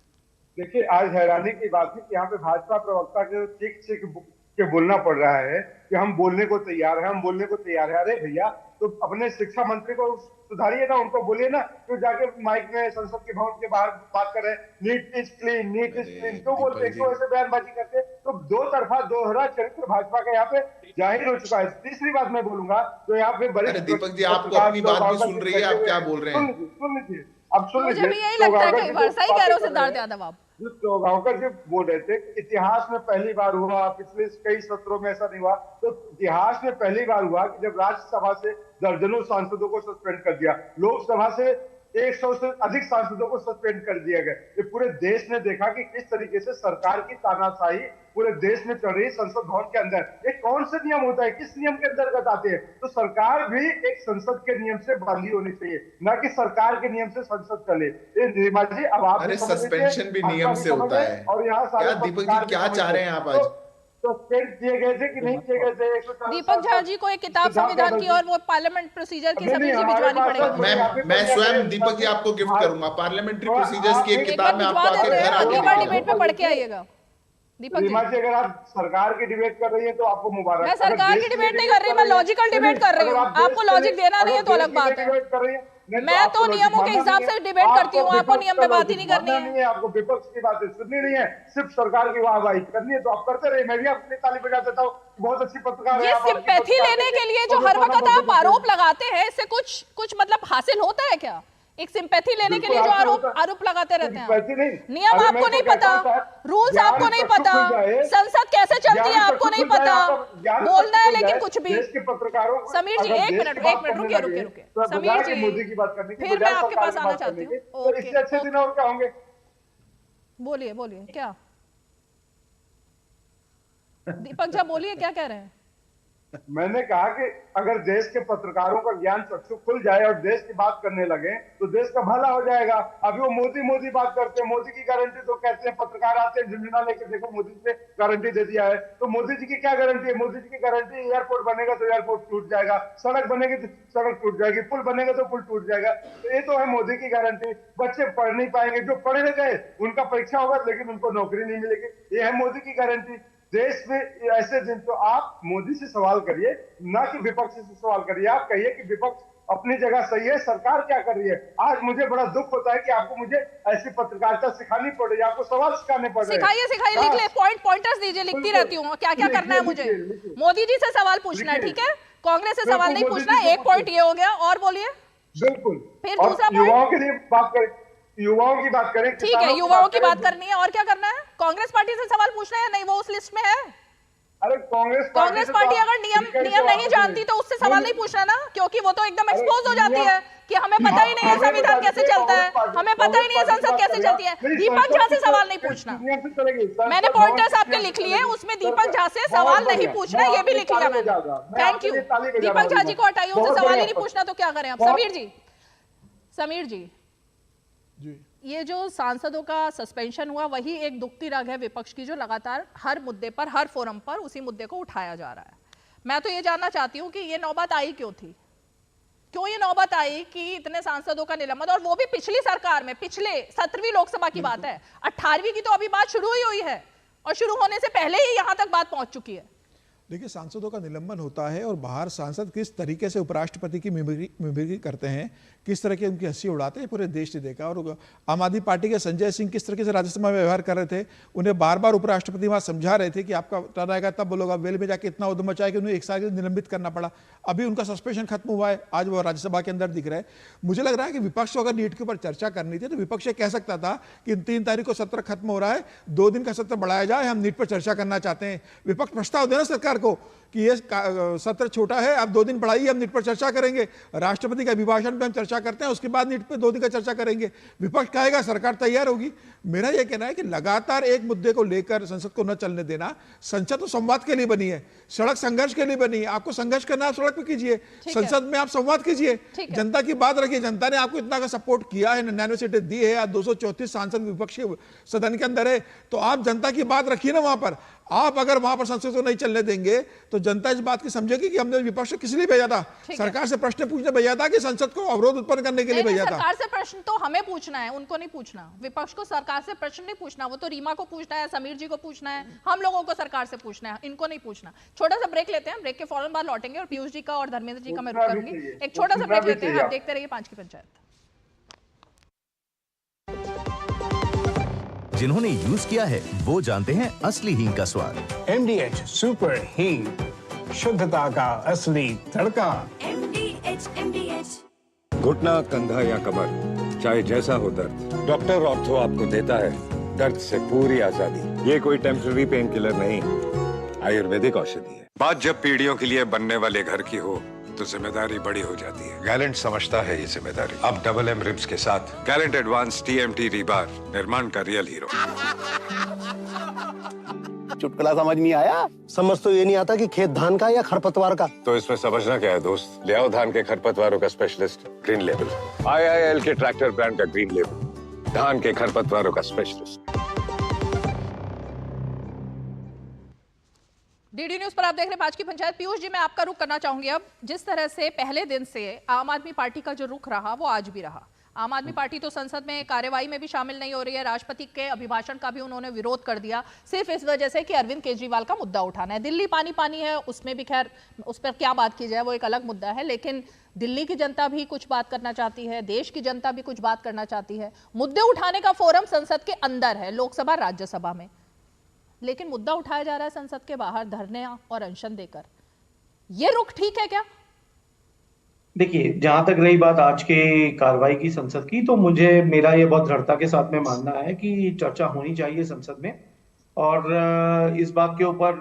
देखिए, आज हैरानी की बात है कि यहाँ पे भाजपा प्रवक्ता के चीख के बोलना पड़ रहा है कि हम बोलने को तैयार है, हम बोलने को तैयार है। अरे भैया, तो अपने शिक्षा मंत्री को सुधारिए ना, उनको बोलिए ना, तो जाके माइक में संसद के भवन के बाहर बात कर रहे हैं, NEET is clean, NEET is clean, क्यों बोलते, क्यों ऐसे बयानबाजी करते? तो दो तरफा दोहरा चरित्र भाजपा का यहाँ पे जाहिर हो चुका है। तीसरी बात मैं बोलूंगा, तो यहाँ पे बड़े दीपक जी, आपको अपनी बात भी सुन रही है, आप क्या बोल रहे हैं? सुन लीजिए, अब सुन लीजिए। मुझे भी यही लगता है कई बार, सही कह रहे हो सिद्धार्थ यादव आप। जो गांवकर जी बोल रहे थे, इतिहास में पहली बार हुआ, पिछले कई सत्रों में ऐसा नहीं हुआ, तो इतिहास में पहली बार हुआ कि जब राज्यसभा से दर्जनों सांसदों को सस्पेंड कर दिया, लोकसभा से 100 से अधिक सांसदों को सस्पेंड कर दिया गया। ये पूरे देश ने देखा कि किस तरीके से सरकार की तानाशाही पूरे देश में चल रही है संसद भवन के अंदर। ये कौन से नियम होता है, किस नियम के अंतर्गत आते हैं? तो सरकार भी एक संसद के नियम से बंधी होनी चाहिए, ना कि सरकार के नियम से संसद चले। रीमा जी, अब आप अरे सस्पेंशन भी नियम से होता है। और यहाँ सारे दीपक जी क्या चाह रहे हैं आप आज? सस्पेंड किए गए थे कि नहीं किए गए थे? दीपक झा जी को एक किताब संविधान की और वो पार्लियामेंट प्रोसीजर की समीर जी भिजवानी पड़ेगी। मैं स्वयं दीपक जी आपको गिफ्ट करूंगा, पार्लियामेंट्री प्रोसीजर्स की एक किताब में आपको आके घर अगली बार डिबेट में पढ़ के आइएगा। दीपक जी, अगर आप सरकार की डिबेट कर रही है तो आपको मुबारक। मैं सरकार की डिबेट नहीं कर रही, मैं लॉजिकल डिबेट कर रही हूँ। आपको लॉजिक देना नहीं है तो अलग बात है। मैं तो नियमों के हिसाब से डिबेट करती हूँ, आपको नियम पे बात ही नहीं करनी है। आपको विपक्ष की बातें सुननी नहीं है, सिर्फ सरकार की वाहवाही करनी है, तो आप करते रहिए। मैं भी अपनी ताली बजा देता हूँ, बहुत अच्छी पत्रकार है। ये सिंपैथी लेने के लिए जो हर वक्त आप आरोप लगाते हैं, इससे कुछ मतलब हासिल होता है क्या? एक सिंपैथी लेने के लिए जो आरोप लगाते रहते हैं। नियम आपको नहीं पता, रूल्स आपको नहीं पता, संसद कैसे चलती है आपको नहीं पता, बोलना है लेकिन कुछ भी। समीर जी, एक मिनट रुकिए। समीर जी, मोदी की बात करने की, फिर मैं आपके पास आना चाहती हूँ। इससे अच्छे दिन और क्या होंगे? बोलिए क्या दीपक झा, बोलिए क्या कह रहे हैं? मैंने कहा कि अगर देश के पत्रकारों का ज्ञान चक्षु खुल जाए और देश की बात करने लगे तो देश का भला हो जाएगा। अभी वो मोदी बात करते हैं, मोदी की गारंटी तो कहते हैं, पत्रकार आते हैं झुंझुना लेके, देखो मोदी ने गारंटी दे दिया है। तो मोदी जी की क्या गारंटी है? मोदी जी की गारंटी एयरपोर्ट बनेगा तो एयरपोर्ट टूट जाएगा, सड़क बनेगी तो सड़क टूट जाएगी, पुल बनेगा तो पुल टूट जाएगा। तो ये तो है मोदी की गारंटी। बच्चे पढ़ नहीं पाएंगे, जो पढ़ गए उनका परीक्षा होगा लेकिन उनको नौकरी नहीं मिलेगी, ये है मोदी की गारंटी। देश में ऐसे दिन तो आप मोदी से सवाल करिए, ना कि विपक्ष से सवाल करिए। आप कहिए कि विपक्ष अपनी जगह सही है, सरकार क्या कर रही है। आज मुझे बड़ा दुख होता है कि आपको मुझे ऐसी पत्रकारिता सिखानी पड़ रही है, आपको सवाल सिखाने पड़ रहे हैं। सिखाइए, लिख ले, पॉइंटर्स दीजिए, लिखती रहती हूँ क्या क्या करना है मुझे। मोदी जी से सवाल पूछना है, ठीक है, कांग्रेस से सवाल नहीं पूछना। एक पॉइंट ये हो गया, और बोलिए। बिल्कुल, फिर दूसरा युवाओं के लिए बात करें, युवाओं की बात करें। ठीक है, युवाओं की बात करनी है, और क्या करना है? कांग्रेस पार्टी से सवाल पूछना है, नहीं वो उस लिस्ट में है। अरे कांग्रेस पार्टी अगर नियम नहीं जानती तो उससे सवाल नहीं पूछना ना, क्योंकि वो तो एकदम एक्सपोज हो जाती है कि हमें पता ही नहीं है संविधान कैसे चलता है, हमें पता ही नहीं है संसद कैसे चलती है। दीपक झा से सवाल नहीं पूछना। मैंने पॉइंटर्स आपके लिख लिए, उसमें दीपक झा से सवाल नहीं पूछना, ये भी लिख लिया मैंने। Thank you. दीपक झा जी को हटाइए, उनसे सवाल ही नहीं पूछना तो क्या करें आप? समीर जी, ये जो सांसदों का सस्पेंशन हुआ वही एक दुखती रग है विपक्ष की, जो लगातार हर मुद्दे पर, हर फोरम पर उसी मुद्दे को उठाया जा रहा है। मैं तो ये जानना चाहती हूँ कि ये नौबत आई क्यों थी, क्यों ये नौबत आई कि इतने सांसदों का निलंबन, और वो भी पिछली सरकार में, पिछले 17वीं लोकसभा की बात है। 18वीं की तो अभी बात शुरू ही हुई है, और शुरू होने से पहले ही यहाँ तक बात पहुंच चुकी है। देखिए, सांसदों का निलंबन होता है और बाहर सांसद किस तरीके से उपराष्ट्रपति की मिमिक्री करते हैं, किस तरह की उनकी हंसी उड़ाते हैं, पूरे देश ने देखा। और आम आदमी पार्टी के संजय सिंह किस तरीके से राज्यसभा में व्यवहार कर रहे थे, उन्हें बार बार उपराष्ट्रपति वहां समझा रहे थे कि आपका टर्न आएगा तब बोलोगा, वेल में जाके इतना उद्यम मचाया कि उन्हें एक साल के निलंबित करना पड़ा। अभी उनका सस्पेंशन खत्म हुआ है, आज वो राज्यसभा के अंदर दिख रहा है। मुझे लग रहा है कि विपक्ष को अगर नीट के ऊपर चर्चा करनी थी तो विपक्ष कह सकता था कि 3 तारीख को सत्र खत्म हो रहा है, 2 दिन का सत्र बढ़ाया जाए, हम नीट पर चर्चा करना चाहते हैं। विपक्ष प्रस्ताव देना सरकार को कि ये सत्र छोटा है, आप 2 दिन बढ़ाइए, हम नीट पर चर्चा करेंगे। राष्ट्रपति के अभिभाषण पे हम चर्चा करते हैं, उसके बाद नीट पे 2 दिन का चर्चा करेंगे। विपक्ष कहेगा, सरकार तैयार होगी। मेरा यह कहना है कि लगातार एक मुद्दे को लेकर संसद को न चलने देना। संसद तो संवाद के लिए बनी है, सड़क संघर्ष के लिए बनी है। आपको संघर्ष करना, आप सड़क पे कीजिए, संसद में आप संवाद कीजिए, जनता की बात रखिए। जनता ने आपको इतना का सपोर्ट किया है, 99 सीटें दी है, आज 234 सांसद विपक्षी सदन के अंदर है, तो आप जनता की बात रखिए ना वहां पर। आप अगर वहां पर संसद को नहीं चलने देंगे तो जनता इस बात की समझेगी कि हमने विपक्ष को किस लिए भेजा था, सरकार से प्रश्न पूछने भेजा था कि संसद को अवरोध उत्पन्न करने के लिए भेजा था। सरकार से प्रश्न तो हमें पूछना है, उनको नहीं पूछना। विपक्ष को सरकार से प्रश्न नहीं पूछना, वो तो रीमा को पूछना है, समीर जी को पूछना है, हम लोगों को सरकार से पूछना है, इनको नहीं पूछना। छोटा सा ब्रेक लेते हैं, ब्रेक के फौरन बाद लौटेंगे और पीयूष जी का और धर्मेंद्र जी का मैं रुख करूंगी। एक छोटा सा ब्रेक लेते हैं, आप देखते रहिए 5 की पंचायत। जिन्होंने यूज किया है वो जानते हैं असली हींग का स्वाद। MDH सुपर हींग, शुद्धता का असली तड़का। MDH। घुटना, कंधा या कमर, चाहे जैसा हो दर्द, डॉक्टर ऑर्थो आपको देता है दर्द से पूरी आजादी। ये कोई टेम्पररी पेन किलर नहीं, आयुर्वेदिक औषधि है। बात जब पीढ़ियों के लिए बनने वाले घर की हो तो जिम्मेदारी बड़ी हो जाती है। गैलेंट समझता है ये जिम्मेदारी। अब डबल M रिब्स के साथ गैलेंट एडवांस TMT रीबार, निर्माण का रियल हीरो। चुटकुला समझ नहीं आया? समझ तो ये नहीं आता कि खेत धान का या खरपतवार का। तो इसमें समझना क्या है दोस्त? ले आओ धान के खरपतवारों का स्पेशलिस्ट ग्रीन लेबल। IIL के ट्रैक्टर ब्रांड का ग्रीन लेबल, धान के खरपतवारों का स्पेशलिस्ट। डीडी न्यूज पर आप देख रहे हैं 5 की पंचायत। पीयूष जी, मैं आपका रुख करना चाहूंगी। अब जिस तरह से पहले दिन से आम आदमी पार्टी का जो रुख रहा वो आज भी रहा। आम आदमी पार्टी तो संसद में कार्यवाही में भी शामिल नहीं हो रही है, राष्ट्रपति के अभिभाषण का भी उन्होंने विरोध कर दिया, सिर्फ इस वजह से कि अरविंद केजरीवाल का मुद्दा उठाना है। दिल्ली पानी पानी है, उसमें भी खैर उस पर क्या बात की जाए वो एक अलग मुद्दा है, लेकिन दिल्ली की जनता भी कुछ बात करना चाहती है, देश की जनता भी कुछ बात करना चाहती है। मुद्दे उठाने का फोरम संसद के अंदर है, लोकसभा राज्यसभा में, लेकिन मुद्दा उठाया जा रहा है संसद के बाहर धरने और अनशन देकर। ये रुख ठीक है क्या? देखिए, जहां तक रही बात आज के कार्रवाई की संसद की, तो मेरा ये बहुत दृढ़ता के साथ में मानना है कि चर्चा होनी चाहिए संसद में। और इस बात के ऊपर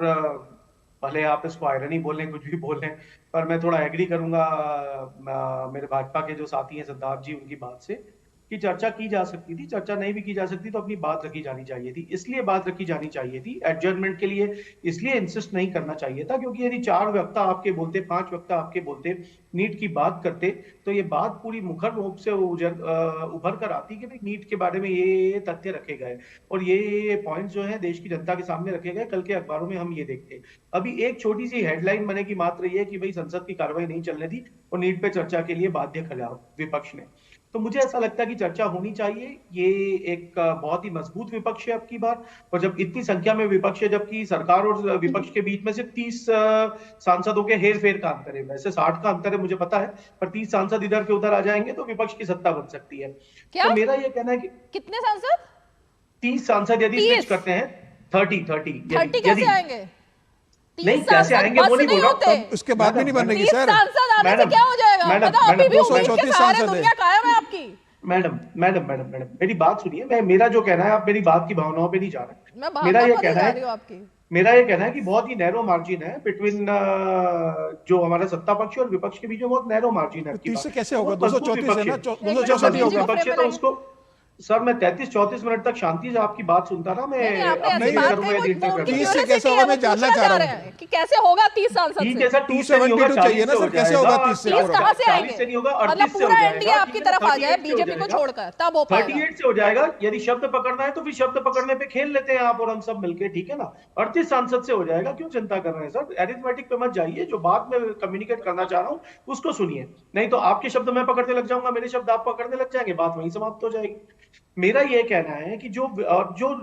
भले आप इसको आयरनी बोलें, कुछ भी बोलें, पर मैं थोड़ा एग्री करूंगा मेरे भाजपा के जो साथी हैं सिद्धार्थ जी, उनकी बात से कि चर्चा की जा सकती थी। चर्चा नहीं भी की जा सकती तो अपनी बात रखी जानी चाहिए थी। इसलिए बात रखी जानी चाहिए थी एडजर्नमेंट के लिए, इसलिए इंसिस्ट नहीं करना चाहिए था, क्योंकि यदि 4 वक्ता आपके बोलते, 5 वक्ता आपके बोलते, नीट की बात करते, तो ये बात पूरी मुखर रूप से उभर कर आती कि भाई नीट के बारे में ये तथ्य रखे गए और ये पॉइंट्स जो है देश की जनता के सामने रखे गए। कल के अखबारों में हम ये देखते। अभी एक छोटी सी हेडलाइन बनेगी मात्र ये कि भाई संसद की कार्रवाई नहीं चलने दी और नीट पे चर्चा के लिए बाध्य किया विपक्ष ने। तो मुझे ऐसा लगता है कि चर्चा होनी चाहिए। ये एक बहुत ही मजबूत विपक्ष है अब की बार, और जब इतनी संख्या में विपक्ष है, जबकि सरकार और विपक्ष के बीच में सिर्फ 30 सांसदों के हेर फेर का अंतर है। वैसे 60 का अंतर है मुझे पता है, पर 30 सांसद इधर के उधर आ जाएंगे तो विपक्ष की सत्ता बन सकती है। क्या? तो मेरा ये कहना है कि कितने सांसद? 30 सांसद यदि स्विच करते हैं, 30 कैसे आएंगे? नहीं, कैसे आएंगे वो नहीं बोल रहा, उसके बाद भी नहीं बनेगी सर। सांसद आने से क्या हो जाएगा? बताओ, अभी भी उम्मीद के सहारे दुनिया कायम है आपकी। मैडम मेरी बात सुनिए। मेरा जो कहना है, आप मेरी बात की भावनाओं पे नहीं जा रहे। मेरा ये कहना है कि बहुत ही नैरो मार्जिन है बिटवीन जो हमारा सत्ता पक्ष और विपक्ष के बीच में, बहुत नैरो मार्जिन है। 30 से कैसे होगा? 234 है ना, 264 होगा। विपक्ष है तो उसको सर, मैं 33-34 मिनट तक शांति से आपकी बात सुनता रहा। मैं नहीं करूंगा 30 से कैसे होगा, मैं जानना चाह रहा हूं कि कैसे होगा 30 सांसद से। 272 चाहिए ना सर, कैसे होगा 30 से? कहां से आएंगे? मतलब पूरा एनडीए आपकी तरफ आ जाए बीजेपी को छोड़कर, तब हो पाएगा। 38 से हो जाएगा। यदि शब्द पकड़ना है तो फिर शब्द पकड़ने पे खेल लेते हैं आप और हम सब मिलके, ठीक है ना। 38 सांसद से हो जाएगा, क्यों चिंता कर रहे हैं सर? एरिथमेटिक पे मत जाइए, जो बात में कम्युनिकेट करना चाह रहा हूँ उसको सुनिए। नहीं तो आपके शब्द मैं पकड़ने लग जाऊंगा, मेरे शब्द आप पकड़ने लग जाएंगे, बात वहीं समाप्त हो जाएगी। मेरा ये कहना है कि जो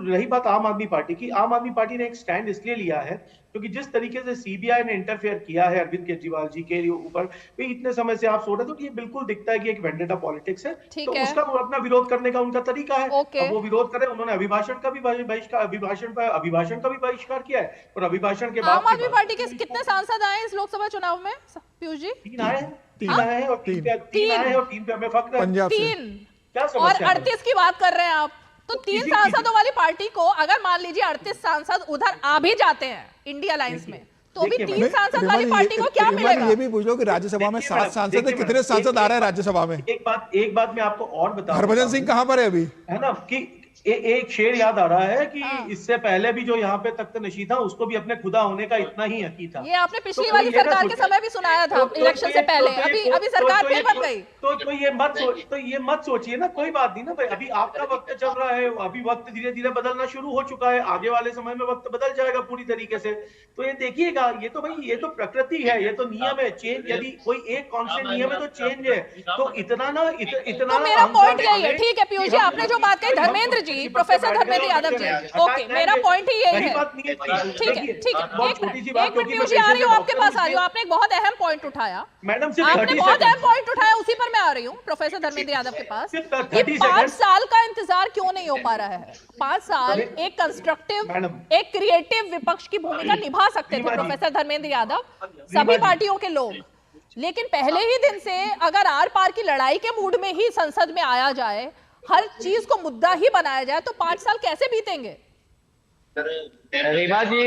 रही बात आम आदमी पार्टी की, आम आदमी पार्टी ने एक स्टैंड इसलिए लिया है क्योंकि जिस तरीके से सीबीआई ने इंटरफेयर किया है अरविंद केजरीवाल जी के ऊपर, भाई इतने समय से आप सो रहे, तो ये बिल्कुल दिखता है कि एक वेंडेटा पॉलिटिक्स है। तो उसका वो अपना विरोध करने का उनका तरीका है। अब वो विरोध करे, उन्होंने अभिभाषण का भी बहिष्कार किया है, और अभिभाषण के बाद आम आदमी पार्टी के कितने सांसद आए इस लोकसभा चुनाव में पीयूष जी? 3 आए हैं और 3 पे हमें फख्र है। 3 और 38 की बात कर रहे हैं आप, तो 3 सांसदों वाली पार्टी को अगर मान लीजिए 38 सांसद उधर आ भी जाते हैं इंडिया अलायंस में, तो भी 3 सांसद वाली पार्टी को क्या मिलेगा? ये भी पूछ लो कि राज्यसभा में 7 सांसद है, कितने सांसद आ रहे हैं राज्यसभा में? एक बात मैं आपको और बता, हरभजन सिंह कहां पर है अभी, है ना, कि एक शेर याद आ रहा है कि इससे पहले भी जो यहाँ पे तख्त नशीं था उसको भी अपने खुदा होने का इतना ही यकीन था। ये आपने पिछली वाली सरकार के समय भी सुनाया था, इलेक्शन से पहले। अभी सरकार फिर बन गई, तो ये मत सोचिए ना, कोई बात नहीं ना भाई, अभी आपका वक्त चल रहा है, अभी वक्त धीरे धीरे बदलना शुरू हो चुका है, आगे वाले समय में वक्त बदल जाएगा पूरी तरीके से। तो ये देखिएगा, ये तो प्रकृति है, ये तो नियम है। चेंज, यदि कोई एक कांस्टेंट नियम है तो चेंज है, तो इतना मेरा पॉइंट यही है। ठीक है पीयूष जी, आपने जो बात कही, धर्मेंद्र जी, प्रोफेसर धर्मेंद्र यादव जी, ओके, मेरा पॉइंट ही यही है। ठीक है, एक मिनट पीयूष जी, आ रही हूँ आपके पास, आ रही हूँ। आपने एक बहुत अहम पॉइंट उठाया मैडम, आपने बहुत अहम पॉइंट उठाया, उसी पर मैं आ रही हूँ प्रोफेसर धर्मेंद्र यादव के पास। कि 5 साल का इंतजार क्यों नहीं हो पा रहा है? 5 साल एक कंस्ट्रक्टिव, एक क्रिएटिव विपक्ष की भूमिका निभा सकते थे प्रोफेसर धर्मेंद्र यादव, सभी पार्टियों के लोग। लेकिन पहले ही दिन से अगर आर पार की लड़ाई के मूड में ही संसद में आया जाए, हर चीज को मुद्दा ही बनाया जाए, तो 5 साल कैसे बीतेंगे? रीमा जी,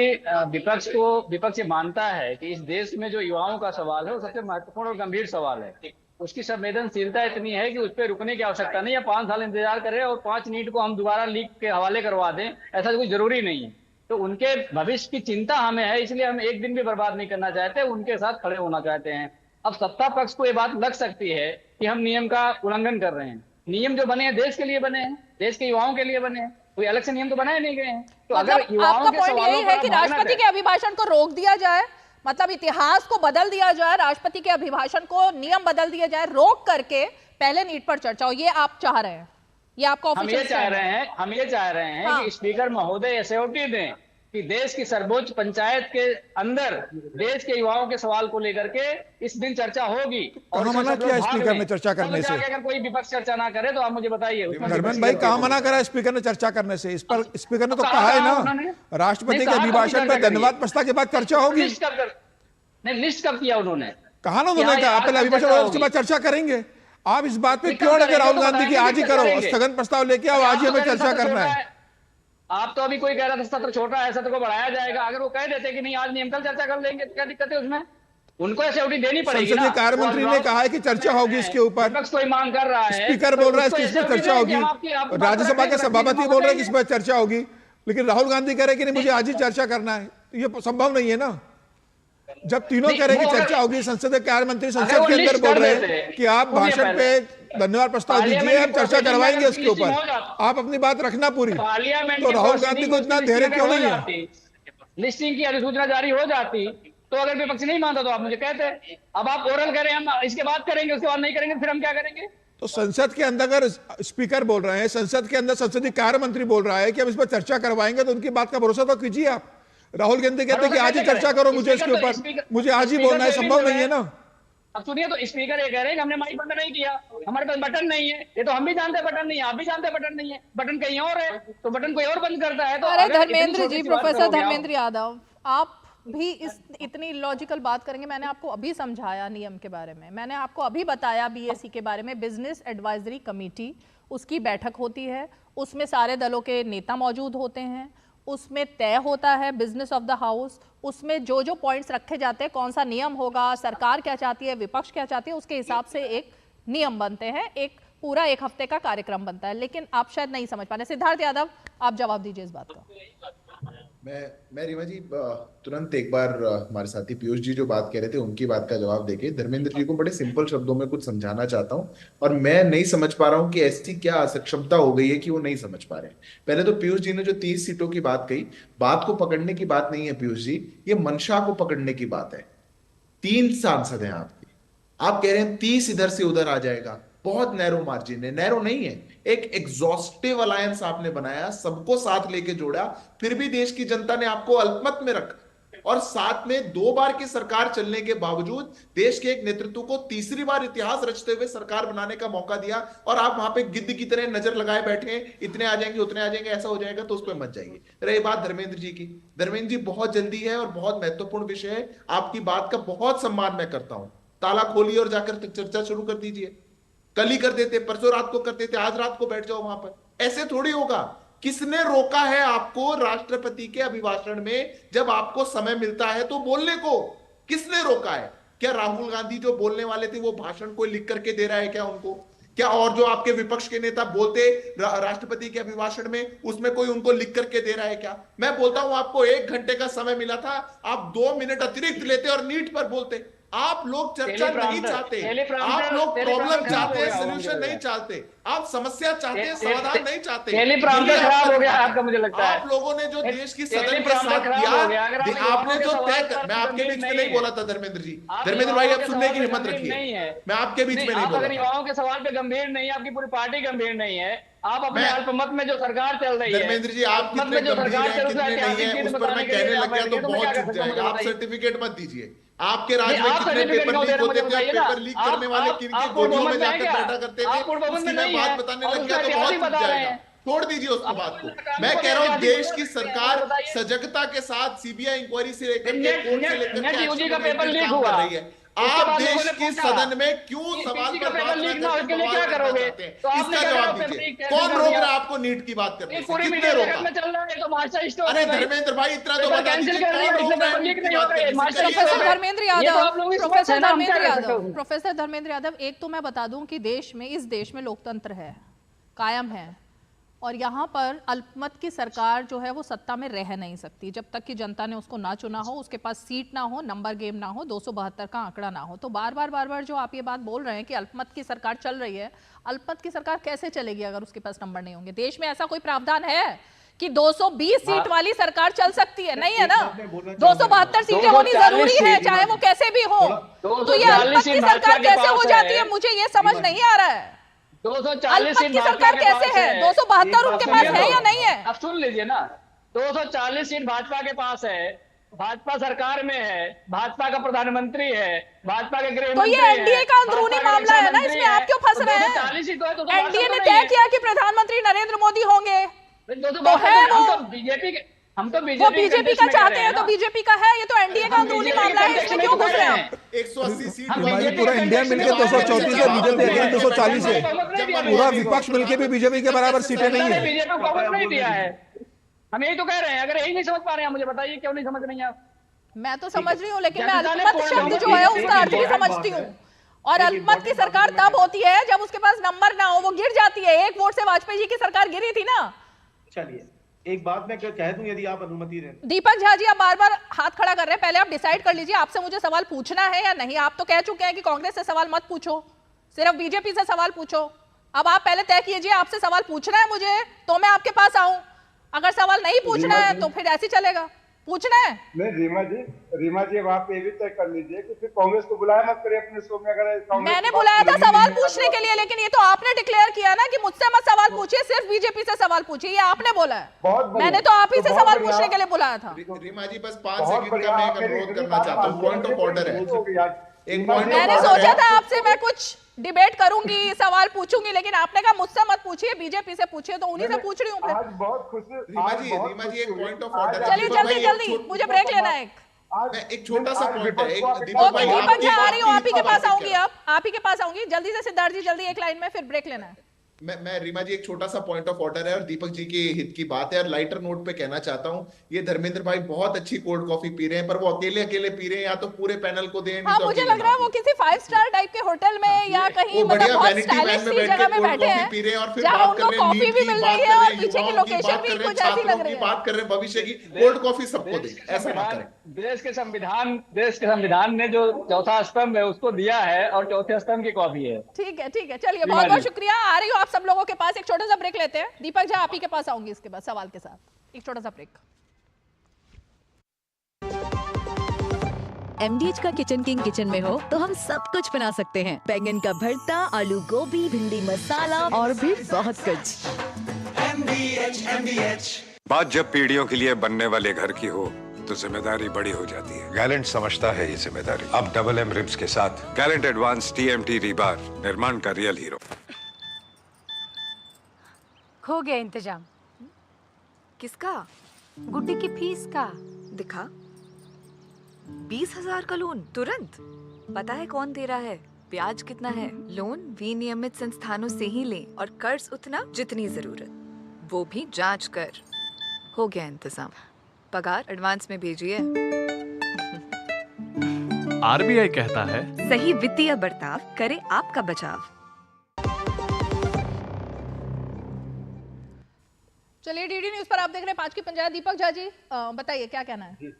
विपक्ष मानता है कि इस देश में जो युवाओं का सवाल है वो सबसे महत्वपूर्ण और गंभीर सवाल है। उसकी संवेदनशीलता इतनी है कि उस पर रुकने की आवश्यकता नहीं है। 5 साल इंतजार करें और 5 नीट को हम दोबारा लीक के हवाले करवा दें, ऐसा कोई जरूरी नहीं है। तो उनके भविष्य की चिंता हमें है, इसलिए हम एक दिन भी बर्बाद नहीं करना चाहते, उनके साथ खड़े होना चाहते हैं। अब सत्ता पक्ष को ये बात लग सकती है कि हम नियम का उल्लंघन कर रहे हैं। नियम जो बने हैं देश के लिए बने हैं, देश के युवाओं के लिए बने हैं, कोई अलग से नियम तो बनाए नहीं गए हैं। तो मतलब अगर युवाओं आपका के पॉइंट यही है कि राष्ट्रपति के अभिभाषण को रोक दिया जाए, मतलब इतिहास को बदल दिया जाए, राष्ट्रपति के अभिभाषण को नियम बदल दिया जाए, रोक करके पहले नीट पर चर्चा हो, ये आप चाह रहे हैं? ये आपका हम ये चाह रहे हैं कि स्पीकर महोदय एसओटी दें कि देश की सर्वोच्च पंचायत के अंदर देश के युवाओं के सवाल को लेकर के इस दिन चर्चा होगी। और मना किया स्पीकर ने चर्चा करने से? अगर कोई विपक्ष चर्चा ना करे तो आप मुझे बताइए। धर्मेंद्र भाई, कहाँ मना करा स्पीकर ने चर्चा करने से? इस पर स्पीकर ने तो कहा है ना, राष्ट्रपति के अभिभाषण पर धन्यवाद प्रस्ताव के बाद चर्चा होगी। लिस्ट कब किया उन्होंने? कहा ना उन्होंने, कहा पहले अभिभाषण और उसके बाद चर्चा करेंगे। आप इस बात पे क्यों लगे राहुल गांधी की आज ही करो, स्थगन प्रस्ताव लेके आओ, आज ही हमें चर्चा करना है। आप तो अभी कोई कह रहा था सत्र छोटा है, सत्र को बढ़ाया जाएगा। अगर वो कह देते कि नहीं आज नियम कल चर्चा कर लेंगे, तो क्या दिक्कत है उसमें? उनको एसओटी देनी पड़ेगी। संसदीय कार्य मंत्री ने कहा है कि चर्चा होगी इसके ऊपर, कोई मांग कर रहा है, स्पीकर बोल रहा है इस पर चर्चा होगी, राज्यसभा के सभापति बोल रहे हैं कि इस पर चर्चा होगी, लेकिन राहुल गांधी कह रहे कि नहीं मुझे आज ही चर्चा करना है। ये संभव नहीं है ना। जब तीनों कह रहे हैं कि चर्चा होगी, संसदीय कार्य मंत्री संसद के अंदर बोल रहे हैं कि आप भाषण पे धन्यवाद प्रस्ताव दीजिए, हम चर्चा करवाएंगे उसके ऊपर, आप अपनी बात रखना पूरी। तो राहुल गांधी को इतना धैर्य क्यों नहीं है? लिस्टिंग की अधिसूचना जारी हो जाती तो अगर विपक्ष नहीं मानता तो आप मुझे कहते। अब आप ओरल करें, हम इसके बाद करेंगे, उसके बाद नहीं करेंगे, फिर हम क्या करेंगे? तो संसद के अंदर अगर स्पीकर बोल रहे हैं, संसद के अंदर संसदीय कार्य मंत्री बोल रहा है कि हम इस पर चर्चा करवाएंगे, तो उनकी बात का भरोसा तो कीजिए आप। राहुल गांधी कहते हैं कि आज ही चर्चा करो, मुझे इसके ऊपर, मुझे आज ही बोलना है, संभव नहीं है ना। अब सुनिए, तो स्पीकर ये कह रहे हैं कि हमने माइक बंद नहीं किया, हमारे पास बटन नहीं है। ये तो हम भी जानते हैं बटन नहीं है, आप भी जानते हैं बटन नहीं है, बटन कहीं और है, तो बटन कोई और बंद करता है। तो अरे धर्मेंद्र जी, प्रोफेसर धर्मेंद्र यादव, आप भी इतनी लॉजिकल बात करेंगे? मैंने आपको अभी समझाया नियम के बारे में, मैंने आपको अभी बताया बीएससी के बारे में। बिजनेस एडवाइजरी कमेटी, उसकी बैठक होती है, उसमें सारे दलों के नेता मौजूद होते हैं, उसमें तय होता है बिजनेस ऑफ द हाउस, उसमें जो जो पॉइंट्स रखे जाते हैं, कौन सा नियम होगा, सरकार क्या चाहती है, विपक्ष क्या चाहती है, उसके हिसाब से एक नियम बनते हैं, एक पूरा 1 हफ्ते का कार्यक्रम बनता है। लेकिन आप शायद नहीं समझ पा रहे। सिद्धार्थ यादव, आप जवाब दीजिए इस बात का। मैं रीमा जी तुरंत एक बार हमारे साथी पीयूष जी जो बात कह रहे थे उनकी बात का जवाब देके धर्मेंद्र जी को बड़े सिंपल शब्दों में कुछ समझाना चाहता हूं, और मैं नहीं समझ पा रहा हूं कि ऐसी क्या असक्षमता हो गई है कि वो नहीं समझ पा रहे हैं। पहले तो पीयूष जी ने जो 30 सीटों की बात कही, बात को पकड़ने की बात नहीं है पीयूष जी, ये मंशा को पकड़ने की बात है। 3 सांसद हैं आपके, आप कह रहे हैं 30 इधर से उधर आ जाएगा, बहुत नैरो मार्जिन है, नैरो नहीं है, एक एग्जॉस्टिव अलायंस आपने बनाया, सबको साथ लेके जोड़ा, फिर भी देश की जनता ने आपको अल्पमत में रखा और साथ में 2 बार की सरकार चलने के बावजूद देश के एक नेतृत्व को तीसरी बार इतिहास रचते हुए सरकार बनाने का मौका दिया और आप वहां पे गिद्ध की तरह नजर लगाए बैठे हैं, इतने आ जाएंगे उतने आ जाएंगे, ऐसा हो जाएगा, तो उस पर मत जाइए। रही बात धर्मेंद्र जी की, धर्मेंद्र जी बहुत जल्दी है और बहुत महत्वपूर्ण विषय है, आपकी बात का बहुत सम्मान मैं करता हूं, ताला खोलिए और जाकर चर्चा शुरू कर दीजिए। कल ही कर देते, परसों रात को कर देते, आज रात को बैठ जाओ वहां पर, ऐसे थोड़ी होगा। किसने रोका है आपको राष्ट्रपति के अभिभाषण में जब आपको समय मिलता है तो बोलने को? किसने रोका है? क्या राहुल गांधी जो बोलने वाले थे वो भाषण कोई लिख करके दे रहा है क्या उनको? क्या और जो आपके विपक्ष के नेता बोलते राष्ट्रपति के अभिभाषण में, उसमें कोई उनको लिख करके दे रहा है क्या? मैं बोलता हूं आपको 1 घंटे का समय मिला था, आप 2 मिनट अतिरिक्त लेते और नीट पर बोलते। आप लोग चर्चा नहीं चाहते, आप लोग प्रॉब्लम चाहते हैं, सोल्यूशन नहीं चाहते, आप समस्या चाहते हैं, समाधान नहीं चाहते। खराब हो गया आपका, मुझे लगता है आप लोगों ने जो देश की सदन के साथ किया, आपने जो तय कर, मैं आपके बीच में नहीं बोला था धर्मेंद्र जी, धर्मेंद्र भाई आप सुनने की हिम्मत रखिए, मैं आपके बीच में नहीं बोला। युवाओं के सवाल पे गंभीर नहीं है, आपकी पूरी पार्टी गंभीर नहीं है, आप अपने अल्पमत में जो सरकार चल रही है, धर्मेंद्र जी आप कितने गंभीर हैं कितने नहीं है उस पर मैं कहने लग गया तो बहुत चुप जाएगा। आप सर्टिफिकेट मत दीजिए, आपके राज्य में कितने पेपर लीक होते थे, पेपर लीक करने वाले किनके गोदियों में जाकर बैठा करते थे, उसकी मैं बात बताने लग गया तो बहुत चुप जाएगा। छोड़ दीजिए उस बात को। मैं कह रहा हूँ देश की सरकार सजगता के साथ सीबीआई इंक्वायरी से लेकर के कोर्ट से लेकर के एक्शन का पेपर लीक हुआ कर रही है। आप देश की सदन में क्यों सवाल पर बात नहीं करते, इसका जवाब दीजिए। कौन रोक रहा है आपको नीट की बात करने से? कितने रोका? अरे धर्मेंद्र भाई इतना तो बता दीजिए, कौन रोक रहा है नीट की बात करने से? प्रोफेसर धर्मेंद्र यादव, एक तो मैं बता दूं कि देश में, इस देश में लोकतंत्र है, कायम है, और यहाँ पर अल्पमत की सरकार जो है वो सत्ता में रह नहीं सकती जब तक कि जनता ने उसको ना चुना हो, उसके पास सीट ना हो, नंबर गेम ना हो, 272 का आंकड़ा ना हो। तो बार बार जो आप ये बात बोल रहे हैं कि अल्पमत की सरकार चल रही है, अल्पमत की सरकार कैसे चलेगी अगर उसके पास नंबर नहीं होंगे? देश में ऐसा कोई प्रावधान है कि 220 सीट वाली सरकार चल सकती है? नहीं है ना, 272 सीटें होनी जरूरी है, चाहे वो कैसे भी हो। तो ये अल्पमत की सरकार कैसे हो जाती है, मुझे ये समझ नहीं आ रहा है। 240 सीट की सरकार कैसे है? 272 उनके पास है या नहीं है? अब सुन लीजिए ना, 240 सीट भाजपा के पास है, भाजपा सरकार में है, भाजपा का प्रधानमंत्री है, भाजपा के गृह मंत्री है। तो ये एनडीए का अंदरूनी मामला है ना, इसमें आप क्यों फंस रहे हैं? एनडीए ने तय किया कि प्रधानमंत्री नरेंद्र मोदी होंगे, तो है वो बीजेपी का चाहते हैं तो बीजेपी का है, ये तो एनडीए का अंदरूनी मामला है, इसमें क्यों घुस रहे हैं? 180 सीट पूरा इंडिया मिलकर 234 है, बीजेपी 240 है, पूरा विपक्ष मिलकर भी बीजेपी के बराबर सीटें नहीं है। बीजेपी को कांग्रेस नहीं दिया है, हम यही तो कह रहे हैं। अगर यही नहीं समझ पा रहे हैं, मुझे बताइए क्यों नहीं समझ रही हैं आप? मैं तो समझ रही हूँ, लेकिन मैं अल्पमत शब्द जो है उसका अर्थ भी समझती हूँ। और अल्पमत की सरकार तब होती है जब उसके पास नंबर ना हो, वो गिर जाती है। 1 वोट से वाजपेयी जी की सरकार गिरी थी ना। चलिए एक बात मैं कह दूं, यदि आप अनुमति दें। दीपक झा जी, आप बार-बार हाथ खड़ा कर रहे हैं, पहले आप डिसाइड कर लीजिए आपसे मुझे सवाल पूछना है या नहीं। आप तो कह चुके हैं कि कांग्रेस से सवाल मत पूछो, सिर्फ बीजेपी से सवाल पूछो। अब आप पहले तय कीजिए, आपसे सवाल पूछना है मुझे तो मैं आपके पास आऊं, अगर सवाल नहीं पूछना है तो फिर ऐसे चलेगा। पूछना है नहीं रीमा जी अब आप ये भी तय कर लीजिए कि फिर कांग्रेस को बुलाया मत करिए अपने शो में। अगर मैंने बुलाया था सवाल पूछने के लिए, लेकिन ये तो आपने डिक्लेयर किया ना कि मुझसे मत सवाल पूछिए, सिर्फ बीजेपी से सवाल पूछिए, ये आपने बोला है। मैंने तो आप ही से सवाल पूछने के लिए बुलाया था। रीमा जी बस 5 सेकंड का मैं एक अनुरोध करना चाहता हूँ, पॉइंट ऑफ ऑर्डर है। मैंने सोचा था आपसे मैं कुछ डिबेट करूंगी, सवाल पूछूंगी, लेकिन आपने कहा मुझसे मत पूछिए, बीजेपी से पूछिए, तो उन्हीं से पूछ रही हूँ। आज बहुत खुशी रीमा जी एक पॉइंट ऑफ ऑर्डर है। चलिए जल्दी मुझे ब्रेक लेना है। एक छोटा सा पॉइंट है। दीपक जी आ रही हूँ, आप ही के पास आऊंगी, आप ही के पास आऊंगी जल्दी से। सिद्धार्थ जी जल्दी एक लाइन में, फिर ब्रेक लेना है। मैं रीमा जी एक छोटा सा पॉइंट ऑफ ऑर्डर है और दीपक जी के हित की बात है और लाइटर नोट पे कहना चाहता हूँ, ये धर्मेंद्र भाई बहुत अच्छी कोल्ड कॉफी पी रहे हैं, पर वो अकेले पी रहे हैं, या तो पूरे पैनल को दें। हाँ, मुझे लग रहा है वो किसी 5 स्टार टाइप के होटल में या कहीं मतलब बहुत स्टाइलिश जगह में बैठे हैं, जहाँ उनको कॉफी भी मिल रही है और पीछे की लोकेशन भी कुछ ऐसी लग रही है। बात कर रहे हैं भविष्य की, कोल्ड कॉफी सबको दें, ऐसा ना करें। देश के संविधान ने जो चौथा स्तंभ है उसको दिया है और चौथे स्तंभ की कॉफी है। ठीक है, चलिए बहुत बहुत शुक्रिया। आ रही हूँ आप सब लोगों के पास, एक छोटा सा ब्रेक लेते हैं। दीपक झा आप ही के पास आऊंगी इसके बाद सवाल के साथ, एक छोटा सा ब्रेक। MDH का किचन किंग किचन में हो तो हम सब कुछ बना सकते हैं। बैंगन का भरता, आलू गोभी, भिंडी मसाला और भी बहुत कुछ। MDH। बात जब पीढ़ियों के लिए बनने वाले घर की हो तो जिम्मेदारी बड़ी हो जाती है। गैलेंट समझता है ये जिम्मेदारी। अब डबल M रिब्स के साथ गैलेंट एडवांस TMT रीबार, निर्माण का रियल हीरो। हो गया इंतजाम। किसका? गुड्डी की फीस का। दिखा 20,000 का लोन तुरंत। पता है कौन दे रहा है, ब्याज कितना है? लोन विनियमित संस्थानों से ही लें और कर्ज उतना जितनी जरूरत, वो भी जांच कर। हो गया इंतजाम। पगार एडवांस में भेजिए। RBI कहता है सही वित्तीय बर्ताव करे आपका बचाव। चलिए डीडी न्यूज पर आप देख रहे हैं 5 की पंचायत। दीपक झा जी बताइए क्या कहना है।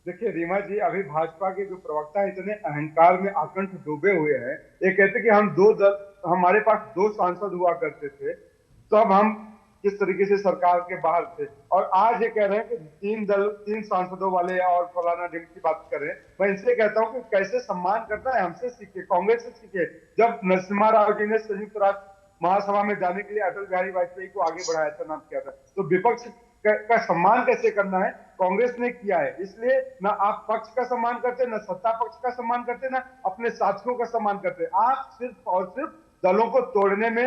देखिए रीमा जी, अभी भाजपा के जो प्रवक्ता इतने अहंकार में आकंठ डूबे हुए हैं। ये कहते कि हम दो दल, हमारे पास 2 सांसद हुआ करते थे, तब हम किस तरीके से सरकार के बाहर थे, और आज ये कह रहे हैं कि 3 सांसदों वाले और फलाना ढिम की बात कर रहे हैं। मैं इनसे कहता हूं कि कैसे सम्मान करना है हमसे सीखे, कांग्रेस से सीखे। जब नरसिम्हा राव जी ने संयुक्त राष्ट्र महासभा में जाने के लिए अटल बिहारी वाजपेयी को आगे बढ़ाया था, नाम किया था, तो विपक्ष का सम्मान कैसे करना है कांग्रेस ने किया है। इसलिए ना आप पक्ष का सम्मान करते, ना सत्ता पक्ष का सम्मान करते, ना अपने साथियों का सम्मान करते। आप सिर्फ और सिर्फ दलों को तोड़ने में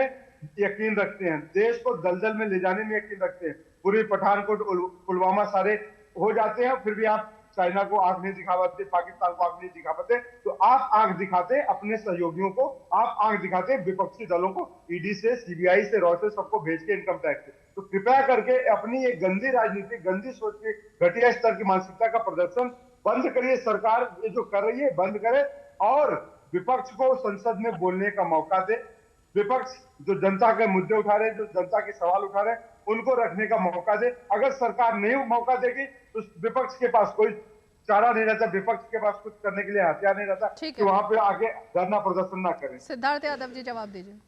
यकीन रखते हैं, देश को दलदल में ले जाने में यकीन रखते हैं। पूरी पठानकोट, पुलवामा सारे हो जाते हैं, फिर भी आप चाइना को आंख नहीं दिखा पाते, पाकिस्तान को आंख नहीं दिखा पाते। तो आप आंख दिखाते अपने सहयोगियों को, आप आंख दिखाते विपक्षी दलों को, ईडी से, CBI से, रॉ से, सबको भेज के, इनकम टैक्स से। तो कृपया करके अपनी ये गंदी राजनीति, गंदी सोच के, घटिया स्तर की मानसिकता का प्रदर्शन बंद करिए। सरकार ये जो कर रही है बंद करे और विपक्ष को संसद में बोलने का मौका दे। विपक्ष जो जनता के मुद्दे उठा रहे हैं, जो जनता के सवाल उठा रहे हैं, उनको रखने का मौका दे। अगर सरकार नहीं मौका देगी तो विपक्ष के पास कोई चारा नहीं रहता, विपक्ष के पास कुछ करने के लिए हथियार नहीं रहता कि वहां पे आगे धरना प्रदर्शन ना करें। सिद्धार्थ यादव जी जवाब दीजिए।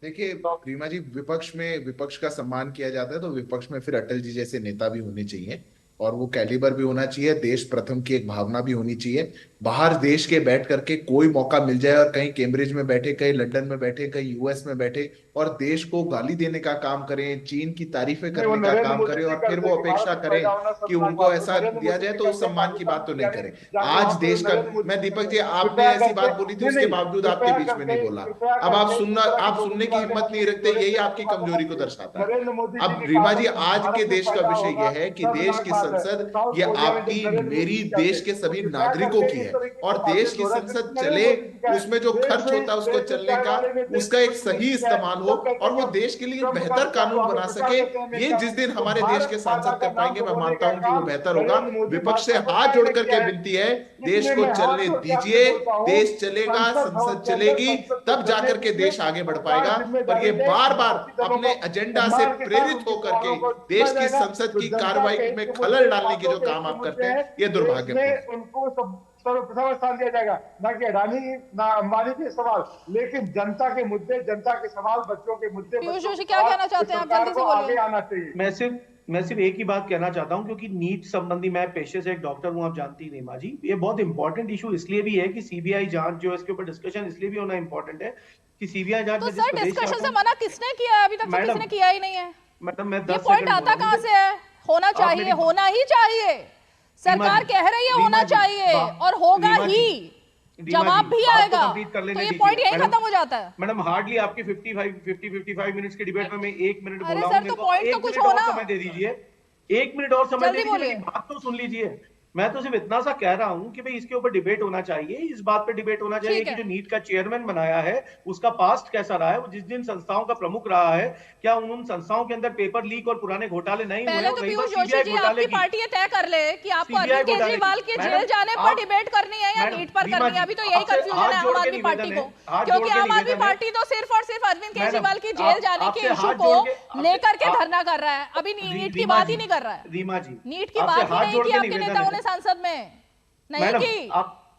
देखिए रीमा जी, विपक्ष का सम्मान किया जाता है तो विपक्ष में फिर अटल जी जैसे नेता भी होने चाहिए और वो कैलिबर भी होना चाहिए, देश प्रथम की एक भावना भी होनी चाहिए। बाहर देश के बैठ करके कोई मौका मिल जाए और कहीं कैम्ब्रिज में बैठे, कहीं लंदन में बैठे, कहीं US में बैठे और देश को गाली देने का काम करें, चीन की तारीफें करने का काम करें और फिर वो अपेक्षा करें कि उनको ऐसा दिया जाए, तो उस सम्मान की बात तो नहीं करें। आज देश का, मैं दीपक जी, आपने ऐसी बात बोली थी, उसके बावजूद आपके बीच में नहीं बोला। अब आप सुनने की हिम्मत नहीं रखते, यही आपकी कमजोरी को दर्शाता है। अब रीमा जी, आज के देश का विषय यह है कि देश की संसद ये आपकी, मेरी, देश के सभी नागरिकों की है और देश की संसद चले, उसमें जो खर्च होता है उसको चलने का, उसका एक सही इस्तेमाल हो और वो देश के लिए बेहतर कानून बना सके। ये जिस दिन हमारे देश के सांसद कर पाएंगे, मैं मानता हूं कि वो बेहतर होगा। विपक्ष से हाथ जोड़ करके विनती है, देश को चलने दीजिए, देश चलेगा, संसद चलेगी, तब जाकर के देश आगे बढ़ पाएगा। पर ये बार बार अपने एजेंडा से प्रेरित होकर के देश की संसद की कार्रवाई में खलल डालने के जो काम आप करते हैं, ये दुर्भाग्यपूर्ण। उनको सर्वप्रथम स्थान दिया जाएगा, ना कि अडानी ना अंबानी के सवाल, लेकिन जनता के मुद्दे, जनता के सवाल, बच्चों के मुद्दे। क्या कहना चाहते हैं आप, जल्दी से बोलिए। आगे आना चाहिए। मैं सिर्फ एक ही बात कहना चाहता हूं, क्योंकि नीट संबंधी, मैं पेशे से एक डॉक्टर हूं, आप जानती हैं रीमा जी, ये बहुत इंपॉर्टेंट इशू इसलिए भी है कि CBI जांच जो है, इसके ऊपर डिस्कशन इसलिए भी होना इंपॉर्टेंट है कि CBI जांच तो सर डिस्कशन से मना किसने किया है? अभी तक तो किसी ने किया ही नहीं है। मैडम मैं ये पॉइंट आता कहां से है? होना चाहिए, होना ही चाहिए। सरकार कह रही है होना चाहिए और होगा ही, जवाब भी आएगा, तो ये पॉइंट यही खत्म हो जाता है। मैडम हार्डली आपकी 55 मिनट्स की डिबेट में मैं 1 मिनट बोला हूं। सर तो पॉइंट तो कुछ होना, समय दे दीजिए, 1 मिनट और समय दे दीजिए, बात तो सुन लीजिए। मैं तो सिर्फ इतना सा कह रहा हूं कि भाई इसके ऊपर डिबेट होना चाहिए, इस बात पे डिबेट होना चाहिए कि जो नीट का चेयरमैन बनाया है उसका पास्ट कैसा रहा है, वो जिस दिन संस्थाओं का प्रमुख रहा है, क्या उन संस्थाओं के अंदर पेपर लीक और पुराने घोटाले नहीं हुए? तो पीयूष जोशी जी, आपकी पार्टी ये तय कर ले कि आपको अरविंद केजरीवाल के जेल जाने पर डिबेट करनी है या नीट पर करनी है। अभी तो यही कंफ्यूजन है आम आदमी पार्टी को, क्योंकि आम आदमी पार्टी तो सिर्फ और सिर्फ अरविंद केजरीवाल की जेल जाने के इशू को लेकर के धरना कर रहा है, अभी नीट की बात ही नहीं कर रहा है। रीमा जी, नीट की बात ही नहीं की आपके नेताओं ने संसद में, नहीं की।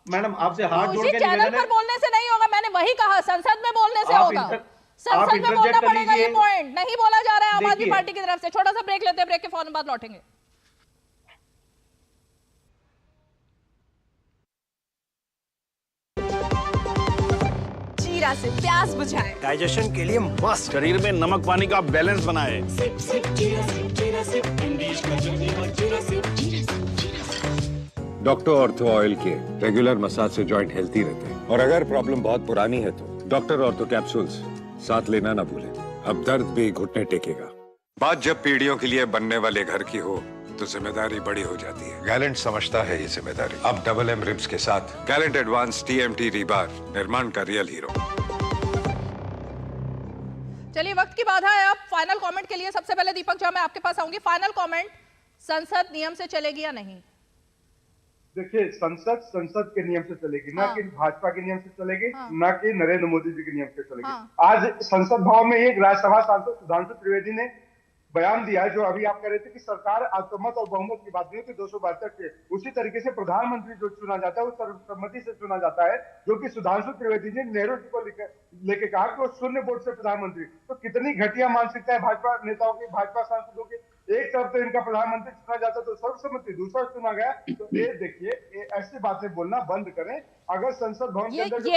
मैडम आपसे हाथ जोड़ के चैनल पर बोलने से नहीं होगा, मैंने वही कहा, संसद में बोलने से होगा, संसद में बोलना पड़ेगा। ये पॉइंट नहीं बोला जा रहा है आम आदमी पार्टी की तरफ से। छोटा सा ब्रेक लेते हैं, ब्रेक के फौरन बाद लौटेंगे। जीरा से प्यास बुझाए, डाइजेशन के लिए मस्त, शरीर में नमक पानी का बैलेंस बनाए। सिप सिप जीरा सिप जीरा सिप इंग्लिश का जर्नी और जीरा सिप जीरा सिप जीरा सिप। डॉक्टर ऑर्थो ऑयल के रेगुलर मसाज से जॉइंट हेल्थी रहते हैं। और अगर प्रॉब्लम बहुत पुरानी है तो डॉक्टर ऑर्थो कैप्सूल्स साथ लेना ना भूलें। अब दर्द भी घुटने टेकेगा। बात जब पीढ़ियों के लिए बनने वाले घर की हो तो जिम्मेदारी बड़ी हो जाती है। गैलेंट समझता है ये जिम्मेदारी। अब डबल एम रिब्स के साथ गैलेंट एडवांस TMT रीबार, निर्माण का रियल हीरो। चलिए, वक्त की बाधा है। अब फाइनल कमेंट के लिए सबसे पहले दीपक झा, मैं आपके पास आऊंगी। फाइनल कमेंट, संसद नियम से चलेगी या नहीं? देखिए, संसद के नियम से चलेगी, ना कि भाजपा के नियम से चलेगी, ना कि नरेंद्र मोदी जी के नियम से चलेगी। आज संसद भवन में एक राज्यसभा सांसद सुधांशु त्रिवेदी ने बयान दिया है, जो अभी आप कह रहे थे कि सरकार अल्पमत और बहुमत की बात नहीं होती 272 से, उसी तरीके से प्रधानमंत्री जो चुना जाता है वो सर्वसम्मति से चुना जाता है, जो कि सुधांशु त्रिवेदी ने नेहरू जी को लेके कहा कि वो शून्य वोट से प्रधानमंत्री। तो कितनी घटिया मानसिकता है भाजपा नेताओं की, भाजपा सांसदों की। एक तरफ तो इनका प्रधानमंत्री चुना जाता तो सर्वसम्मति, दूसरा चुना गया। तो ये देखिए, ऐसी बातें बोलना बंद करें। अगर संसद भवन के अंदर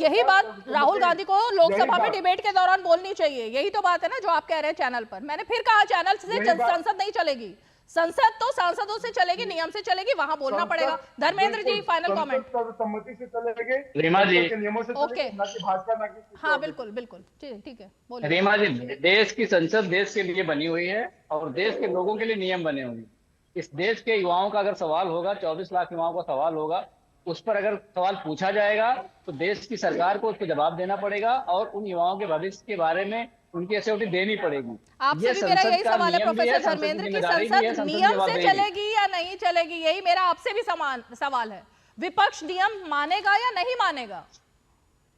यही बात राहुल गांधी को लोकसभा में डिबेट के दौरान बोलनी चाहिए। यही तो बात है ना जो आप कह रहे हैं चैनल पर। मैंने फिर कहा, चैनल से संसद नहीं चलेगी, संसद तो सांसदों से चलेगी, नियम से चलेगी, वहां बोलना पड़ेगा। Dharmendra ji, final comment. सर्वसम्मति से चलेंगे, रीमा जी, नियमों से चलेंगे, ना कि भाजपा, ना कि। हाँ, बिल्कुल बिल्कुल, ठीक है, बोलिए। रीमा जी, देश की संसद देश के लिए बनी हुई है और देश के लोगों के लिए नियम बने हुए हैं। इस देश के युवाओं का अगर सवाल होगा, 24 लाख युवाओं का सवाल होगा, उस पर अगर सवाल पूछा जाएगा तो देश की सरकार को उसको जवाब देना पड़ेगा और उन युवाओं के भविष्य के बारे में उनकी एसओटी देनी पड़ेगी। आपसे भी मेरा यही सवाल है प्रोफेसर धर्मेंद्र की संसद नियम से चलेगी या नहीं चलेगी, यही मेरा आपसे भी सवाल है। विपक्ष नियम मानेगा या नहीं मानेगा?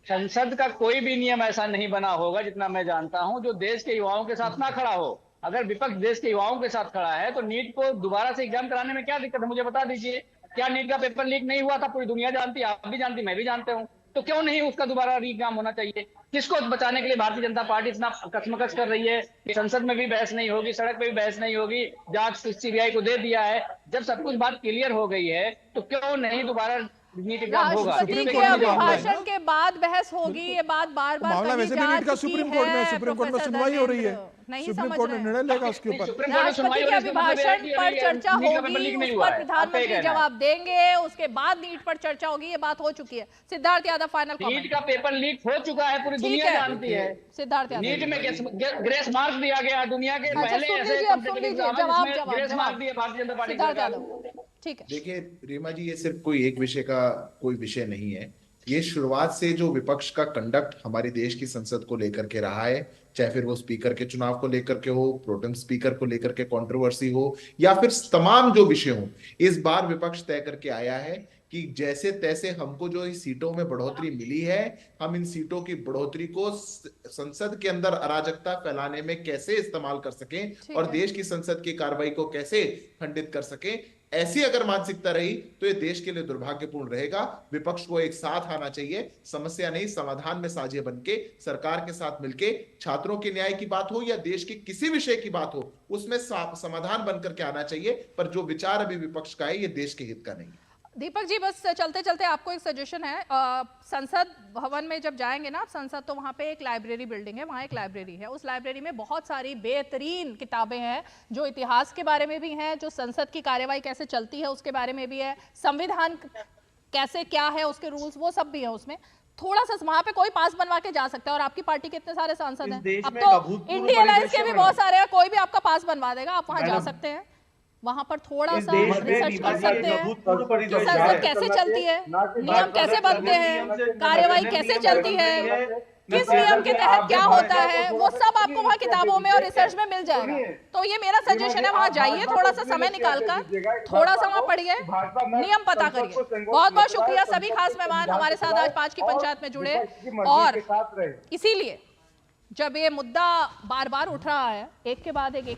संसद का कोई भी नियम ऐसा नहीं बना होगा जितना मैं जानता हूं जो देश के युवाओं के साथ ना खड़ा हो। अगर विपक्ष देश के युवाओं के साथ खड़ा है तो नीट को दोबारा से एग्जाम कराने में क्या दिक्कत है, मुझे बता दीजिए। क्या नीट का पेपर लीक नहीं हुआ था? पूरी दुनिया जानती है, आप भी जानती, मैं भी जानते हूँ। तो क्यों नहीं उसका दोबारा एग्जाम होना चाहिए? किसको बचाने के लिए भारतीय जनता पार्टी इतना कश्मकश कर रही है कि संसद में भी बहस नहीं होगी, सड़क पे भी बहस नहीं होगी, जांच CBI को दे दिया है। जब सब कुछ बात क्लियर हो गई है तो क्यों नहीं दोबारा नीट एग्जाम होगा? राष्ट्रपति के अभिभाषण के बाद बहस होगी, ये बात बार बार मामला वैसे भी नीट का सुप्रीम कोर्ट में सुनवाई हो रही है, सुप्रीम कोर्ट ने निर्णय लेगा उसके ऊपर। राष्ट्रपति के अभिभाषण पर चर्चा होगी, उस पर प्रधानमंत्री जवाब देंगे, उसके बाद नीट पर चर्चा होगी, ये बात हो चुकी है। Siddharth Yadav, final comment. NEET का पेपर लीक हो चुका है, पूरी दुनिया जानती है। सिद्धार्थ यादव, नीट में ग्रेस मार्क दिया गया, दुनिया के पहले ऐसे ग्रेस मार्क दिए भारतीय जनता पार्टी। सिद्धार्थ यादव, ठीक है। देखिए रीमा जी, ये सिर्फ कोई एक विषय का कोई विषय नहीं है। ये शुरुआत से जो विपक्ष का कंडक्ट हमारे देश की संसद को लेकर के रहा है, चाहे फिर वो स्पीकर के चुनाव को लेकर के हो, प्रोटेम स्पीकर को लेकर के कंट्रोवर्सी हो, या फिर तमाम जो विषय हो, इस बार विपक्ष तय करके आया है कि जैसे तैसे हमको जो इस सीटों में बढ़ोतरी मिली है, हम इन सीटों की बढ़ोतरी को संसद के अंदर अराजकता फैलाने में कैसे इस्तेमाल कर सकें और देश की संसद की कार्रवाई को कैसे खंडित कर सकें। ऐसी अगर मानसिकता रही तो ये देश के लिए दुर्भाग्यपूर्ण रहेगा। विपक्ष को एक साथ आना चाहिए, समस्या नहीं समाधान में साझे बनके सरकार के साथ मिलके, छात्रों के न्याय की बात हो या देश की किसी विषय की बात हो, उसमें समाधान बनकर के आना चाहिए। पर जो विचार अभी विपक्ष का है, ये देश के हित का नहीं है। दीपक जी, बस चलते चलते आपको एक सजेशन है। संसद भवन में जब जाएंगे ना आप संसद, तो वहाँ पे एक लाइब्रेरी बिल्डिंग है, वहाँ एक लाइब्रेरी है। उस लाइब्रेरी में बहुत सारी बेहतरीन किताबें हैं, जो इतिहास के बारे में भी हैं, जो संसद की कार्यवाही कैसे चलती है उसके बारे में भी है, संविधान कैसे क्या है उसके रूल्स, वो सब भी है उसमें। थोड़ा सा वहाँ पे कोई पास बनवा के जा सकता है, और आपकी पार्टी के इतने सारे सांसद हैं, अब तो इंडिया अलायंस के भी बहुत सारे हैं, कोई भी आपका पास बनवा देगा, आप वहाँ जा सकते हैं। वहां पर थोड़ा सा रिसर्च कर सकते हैं कि संसद कैसे चलती है, नियम कैसे बनते हैं, कार्यवाही कैसे चलती है, किस नियम के तहत क्या होता है, वो सब आपको वहाँ किताबों में और रिसर्च में मिल जाएगा। तो ये मेरा सजेशन है, वहाँ जाइए, थोड़ा सा समय निकालकर थोड़ा सा वहाँ पढ़िए, नियम पता करिए। बहुत बहुत शुक्रिया सभी खास मेहमान हमारे साथ आज 5 की पंचायत में जुड़े। और इसीलिए जब ये मुद्दा बार बार उठ रहा है, एक के बाद एक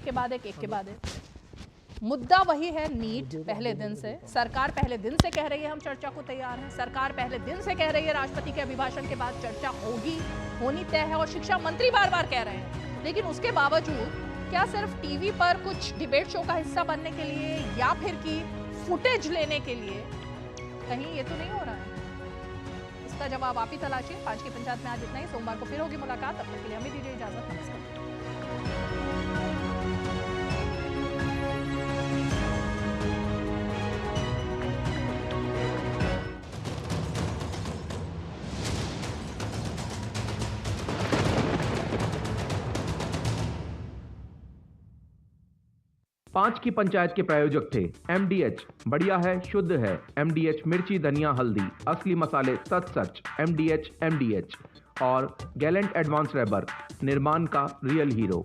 मुद्दा वही है नीट। पहले दिन से सरकार पहले दिन से कह रही है हम चर्चा को तैयार हैं, सरकार पहले दिन से कह रही है राष्ट्रपति के अभिभाषण के बाद चर्चा होनी तय है, और शिक्षा मंत्री बार बार कह रहे हैं। लेकिन उसके बावजूद क्या सिर्फ टीवी पर कुछ डिबेट शो का हिस्सा बनने के लिए या फिर कि फुटेज लेने के लिए कहीं ये तो नहीं हो रहा है? इसका जवाब आप ही तलाशिए। 5 की पंचायत में आज इतना ही। सोमवार को फिर होगी मुलाकात। तब तक के लिए हमें दीजिए इजाजत। नमस्कार। पांच की पंचायत के प्रायोजक थे MDH, बढ़िया है, शुद्ध है। MDH मिर्ची, धनिया, हल्दी, असली मसाले, सच। MDH और गैलेंट एडवांस रबर, निर्माण का रियल हीरो।